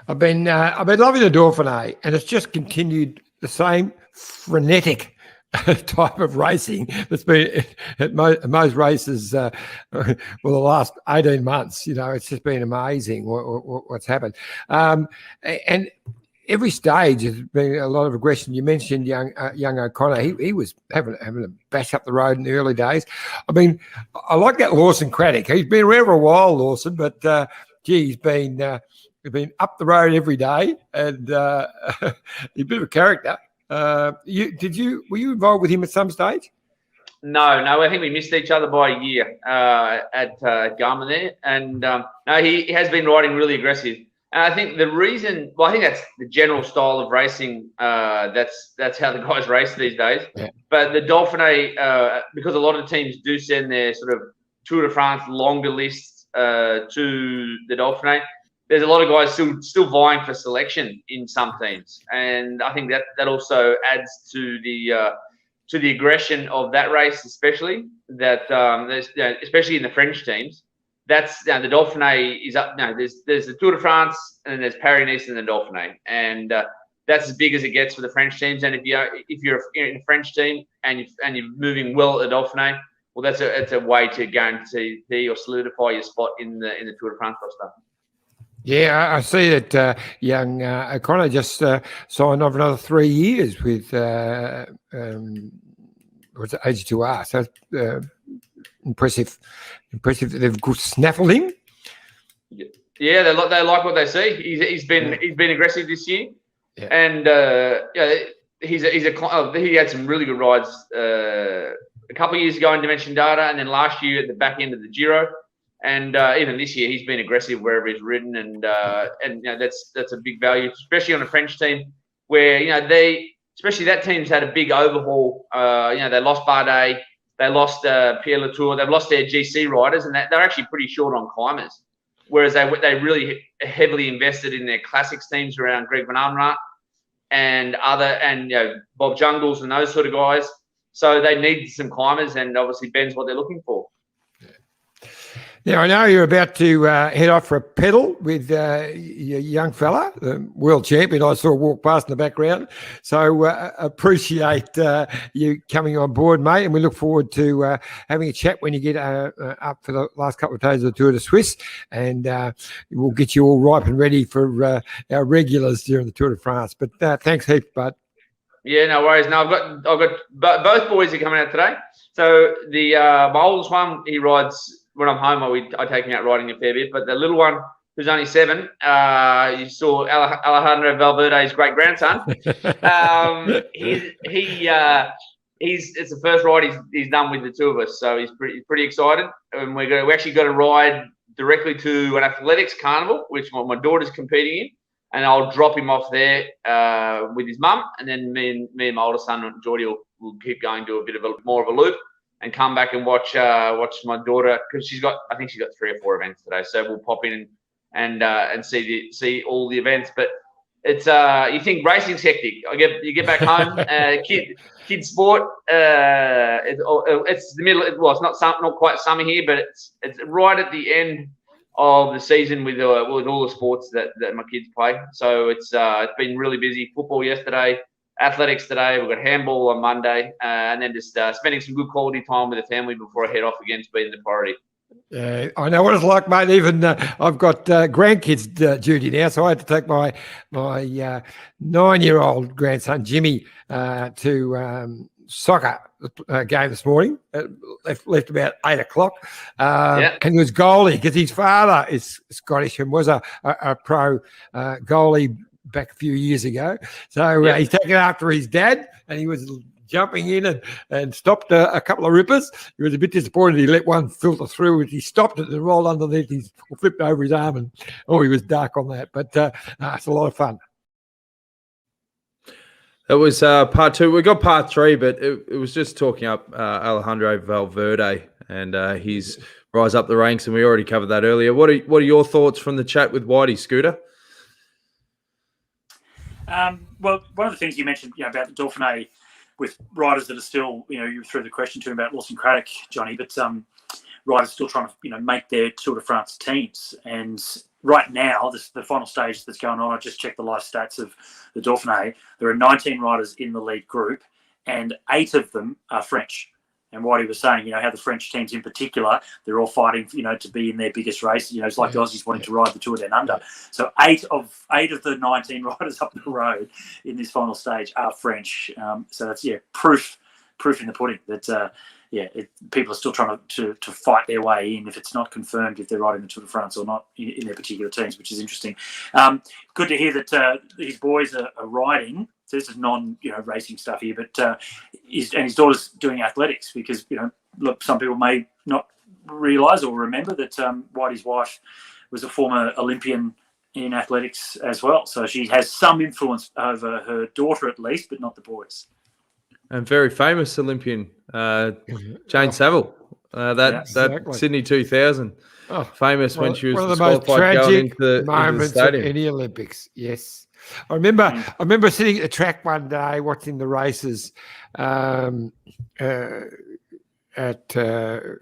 S2: I've been loving the Dauphiné, and it's just continued the same frenetic type of racing that's been at most races for the last 18 months. It's just been amazing what's happened. And every stage has been a lot of aggression. You mentioned young O'Connor. He was having a bash up the road in the early days. I mean, I like that Lawson Craddock. He's been around for a while, Lawson, but he's been up the road every day, and he's a bit of a character. Were you involved with him at some stage?
S8: No. I think we missed each other by a year at Garmin there, and no, he has been riding really aggressive. And I think the reason, I think that's the general style of racing. That's how the guys race these days. Yeah. But the Dauphiné, because a lot of teams do send their sort of Tour de France longer lists to the Dauphiné, there's a lot of guys still vying for selection in some teams, and I think that also adds to the aggression of that race, especially especially in the French teams. That's the Dauphiné is up now. There's the Tour de France, and then there's Paris-Nice and the Dauphiné, and that's as big as it gets for the French teams. And if you're in a French team and you're moving well at the Dauphiné, well, that's a way to guarantee or solidify your spot in the Tour de France roster.
S2: Yeah, I see that young O'Connor just signed off another 3 years with AG2R. So impressive. They've good snaffled him.
S8: Yeah, they like what they see. He's been aggressive this year, yeah. And he had some really good rides a couple of years ago in Dimension Data, and then last year at the back end of the Giro. And even this year, he's been aggressive wherever he's ridden, and that's a big value, especially on a French team where especially that team's had a big overhaul. They lost Bardet, they lost Pierre Latour, they've lost their GC riders, and they're actually pretty short on climbers. Whereas they really heavily invested in their classics teams around Greg Van Avermaet and Bob Jungles and those sort of guys. So they need some climbers, and obviously Ben's what they're looking for.
S2: Now, I know you're about to head off for a pedal with your young fella, the world champion I saw walk past in the background. So appreciate you coming on board, mate, and we look forward to having a chat when you get up for the last couple of days of the Tour de Suisse, and we'll get you all ripe and ready for our regulars during the Tour de France. But thanks heaps, bud.
S8: Yeah, no worries. No, I've got both boys are coming out today. So my oldest one, he rides. When I'm home, I take him out riding a fair bit. But the little one, who's only 7, you saw Alejandro Valverde's great grandson. It's the first ride he's done with the two of us, so he's pretty excited. And we actually got to ride directly to an athletics carnival, which my daughter's competing in, and I'll drop him off there with his mum, and then me and my older son Geordie will keep going to a bit of more of a loop. And come back and watch my daughter, because I think she's got 3 or 4 events today. So we'll pop in and see all the events. But it's you think racing's hectic. You get back home, kid sport. It's the middle. Well, it's not quite summer here, but it's right at the end of the season with all the sports that my kids play. So it's been really busy. Football yesterday, athletics today. We've got handball on Monday, and then just spending some good quality time with the family before I head off again to be the priority.
S2: I know what it's like, mate. Even I've got grandkids duty now, so I had to take my 9-year-old grandson Jimmy to soccer game this morning. Left about 8 o'clock, and he was goalie because his father is Scottish and was a pro goalie back a few years ago. So he's taken after his dad, and he was jumping in and stopped a couple of rippers. He was a bit disappointed he let one filter through. He stopped it and rolled underneath. He flipped over his arm, and he was dark on that. But it's a lot of fun.
S1: That was part 2. We got part 3, but it was just talking up Alejandro Valverde and his rise up the ranks, and we already covered that earlier. What are your thoughts from the chat with Whitey, Scooter?
S3: Well, one of the things you mentioned about the Dauphiné with riders that are still, you threw the question to him about Lawson Craddock, Johnny, but riders still trying to, make their Tour de France teams. And right now, the final stage that's going on, I just checked the live stats of the Dauphiné. There are 19 riders in the lead group, and 8 of them are French. And Whitey was saying, how the French teams in particular, they're all fighting, to be in their biggest race. It's like the Aussies wanting to ride the Tour Down Under. So 8 of the 19 riders up the road in this final stage are French. So that's proof in the pudding that people are still trying to fight their way in if it's not confirmed if they're riding the Tour de France or not in their particular teams, which is interesting. Good to hear that his boys are riding. So this is racing stuff here, but his daughter's doing athletics because, look, some people may not realise or remember that Whitey's wife was a former Olympian in athletics as well. So she has some influence over her daughter at least, but not the boys. And
S1: very famous Olympian, Jane Saville, that Sydney 2000. Famous when she was
S2: one of the most tragic moments
S1: of
S2: any Olympics. Yes. I remember sitting at the track one day watching the races at the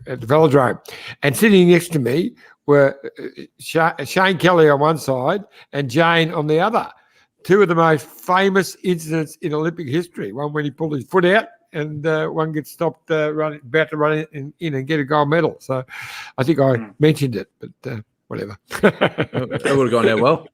S2: velodrome, and sitting next to me were Shane Kelly on one side and Jane on the other. 2 of the most famous incidents in Olympic history. One when he pulled his foot out, and one gets stopped about to run in and get a gold medal. So I think I mentioned it, but whatever.
S1: That would have gone down well.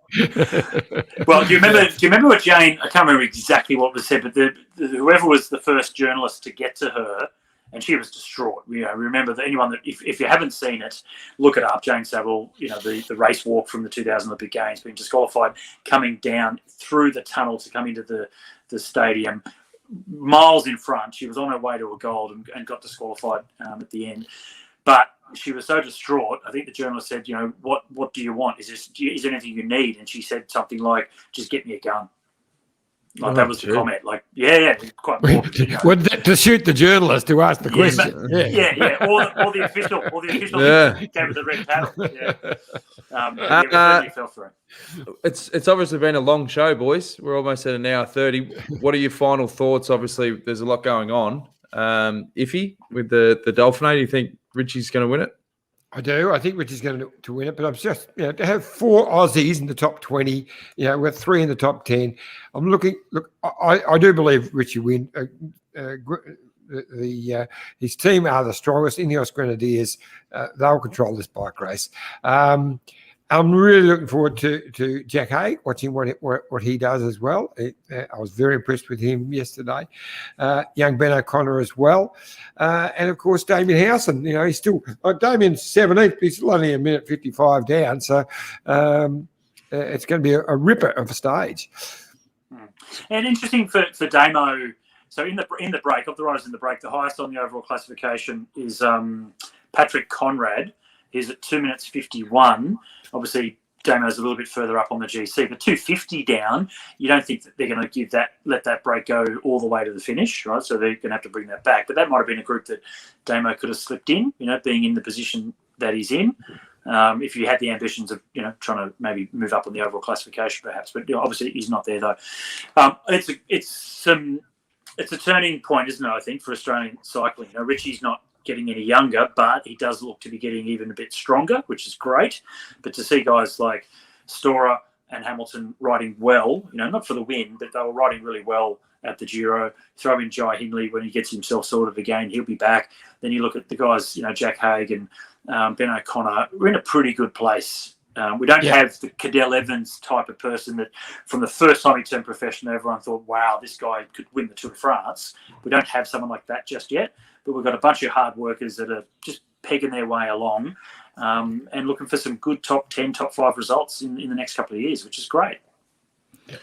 S3: Well, do you remember what Jane? I can't remember exactly what was said, but whoever was the first journalist to get to her, and she was distraught. Remember that anyone that if you haven't seen it, look it up. Jane Saville, the race walk from the 2000 Olympic Games, being disqualified, coming down through the tunnel to come into the stadium, miles in front. She was on her way to a gold and got disqualified at the end, but she was so distraught. I think the journalist said, what do you want? Is there anything you need? And she said something like, just get me a gun. That was the comment. Quite morbid.
S2: Well, to shoot the journalist who asked the question.
S3: Or the official came with the red paddle. Really fell for it.
S1: It's obviously been a long show, boys. We're almost at an hour 30. What are your final thoughts? Obviously, there's a lot going on. Iffy with the Dauphiné, do you think Richie's going to win it?
S2: I do. I think Richie's going to win it, but I'm just, to have 4 Aussies in the top 20, with 3 in the top 10. I'm looking. Look, I do believe Richie win. His team are the strongest. Ineos Grenadiers, they'll control this bike race. I'm really looking forward to Jack Haig, watching what he does as well. I was very impressed with him yesterday. Young Ben O'Connor as well. And, of course, Damien Howson. He's still – Damien's 17th. He's still only a minute 55 down. So it's going to be a ripper of a stage.
S3: And interesting for Damo. So in the break, of the riders in the break, the highest on the overall classification is Patrick Conrad. He's at 2 minutes 51. Obviously, Damo's a little bit further up on the GC, but 250 down. You don't think that they're going to let that break go all the way to the finish, right? So they're going to have to bring that back. But that might have been a group that Damo could have slipped in, being in the position that he's in. If you had the ambitions of, trying to maybe move up on the overall classification, perhaps. But obviously, he's not there though. It's a turning point, isn't it? I think for Australian cycling. Richie's not getting any younger, but he does look to be getting even a bit stronger, which is great. But to see guys like Storer and Hamilton riding well, not for the win, but they were riding really well at the Giro. Throw in Jai Hindley when he gets himself sorted again, he'll be back. Then you look at the guys, Jack Haig and Ben O'Connor. We're in a pretty good place. We don't have the Cadell Evans type of person that from the first time he turned professional, everyone thought, wow, this guy could win the Tour de France. We don't have someone like that just yet, but we've got a bunch of hard workers that are just pegging their way along and looking for some good top 10, top 5 results in the next couple of years, which is great.
S1: We've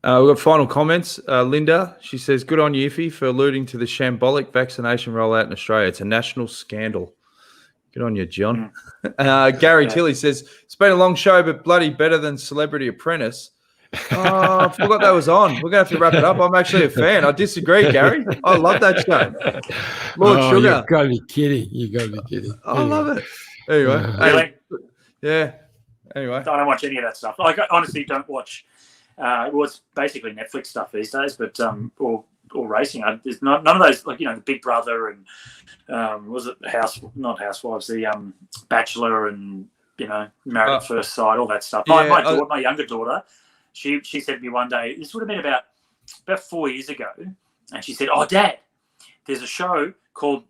S1: got final comments. Linda, she says, good on you, Iffy, for alluding to the shambolic vaccination rollout in Australia. It's a national scandal. Good on you, John. Gary Tilley says, it's been a long show, but bloody better than Celebrity Apprentice. Oh, I forgot that was on. We're going to have to wrap it up. I'm actually a fan. I disagree, Gary. I love that show. Lord Sugar.
S2: You've got to be kidding. You've got to be kidding.
S1: I love it. Anyway.
S3: Really?
S1: Yeah. Anyway.
S3: I don't watch any of that stuff. I honestly don't watch. It's basically Netflix stuff these days, but or racing. There's none of those, like the Big Brother and was it not Housewives, the Bachelor and Married at First Sight, all that stuff.
S1: Yeah,
S3: My younger daughter, she said to me one day, this would have been about 4 years ago, and she said, "Oh, Dad, there's a show called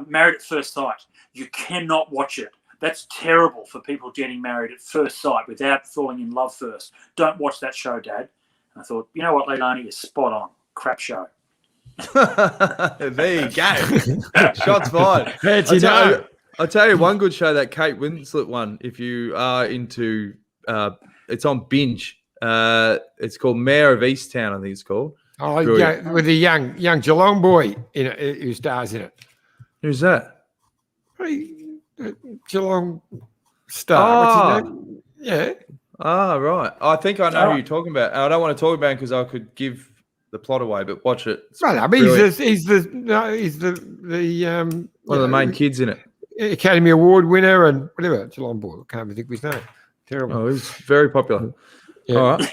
S3: Married at First Sight. You cannot watch it. That's terrible for people getting married at first sight without falling in love first. Don't watch that show, Dad." And I thought, you know what, Leilani, you're spot on. Crap show.
S1: There you go. Shots fired. I'll tell you one good show, that Kate Winslet one, if you are into it's on Binge. It's called Mayor of Easttown, I think it's called.
S2: Oh, yeah, with the young Geelong boy in it, who stars in it.
S1: Who's that?
S2: Geelong star. What's his name? Yeah.
S1: Ah, right. I think I know who you're talking about. I don't want to talk about him because I could give the plot away, but watch it.
S2: Well, I mean, he's the
S1: one of the main kids in it.
S2: Academy Award winner and whatever. Geelong boy. I can't even think of his name. Terrible.
S1: Oh, he's very popular. Yeah. All right.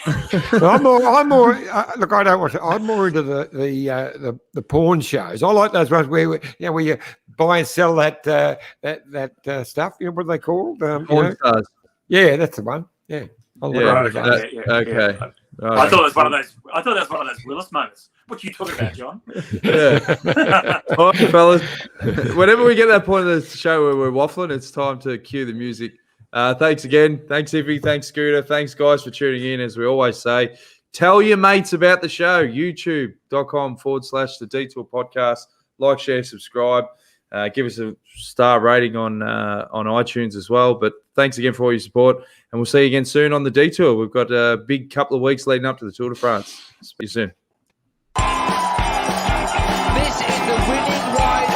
S2: Well, I'm more. Look, I don't watch it. I'm more into the porn shows. I like those ones where where you buy and sell that stuff. What are they called?
S1: Porn stars.
S2: Yeah, that's the one. Yeah.
S1: Okay.
S3: Right. I thought it was one of those. I thought that was one of those Willis moments. What are you talking about, John?
S1: Yeah. All right, fellas. Whenever we get that point of the show where we're waffling, it's time to cue the music. Thanks again. Thanks, Iffy. Thanks, Scooter. Thanks, guys, for tuning in. As we always say, tell your mates about the show. YouTube.com/The Detour Podcast. Like, share, subscribe. Give us a star rating on iTunes as well. But thanks again for all your support. And we'll see you again soon on the Detour. We've got a big couple of weeks leading up to the Tour de France. See you soon.
S9: This is the winning ride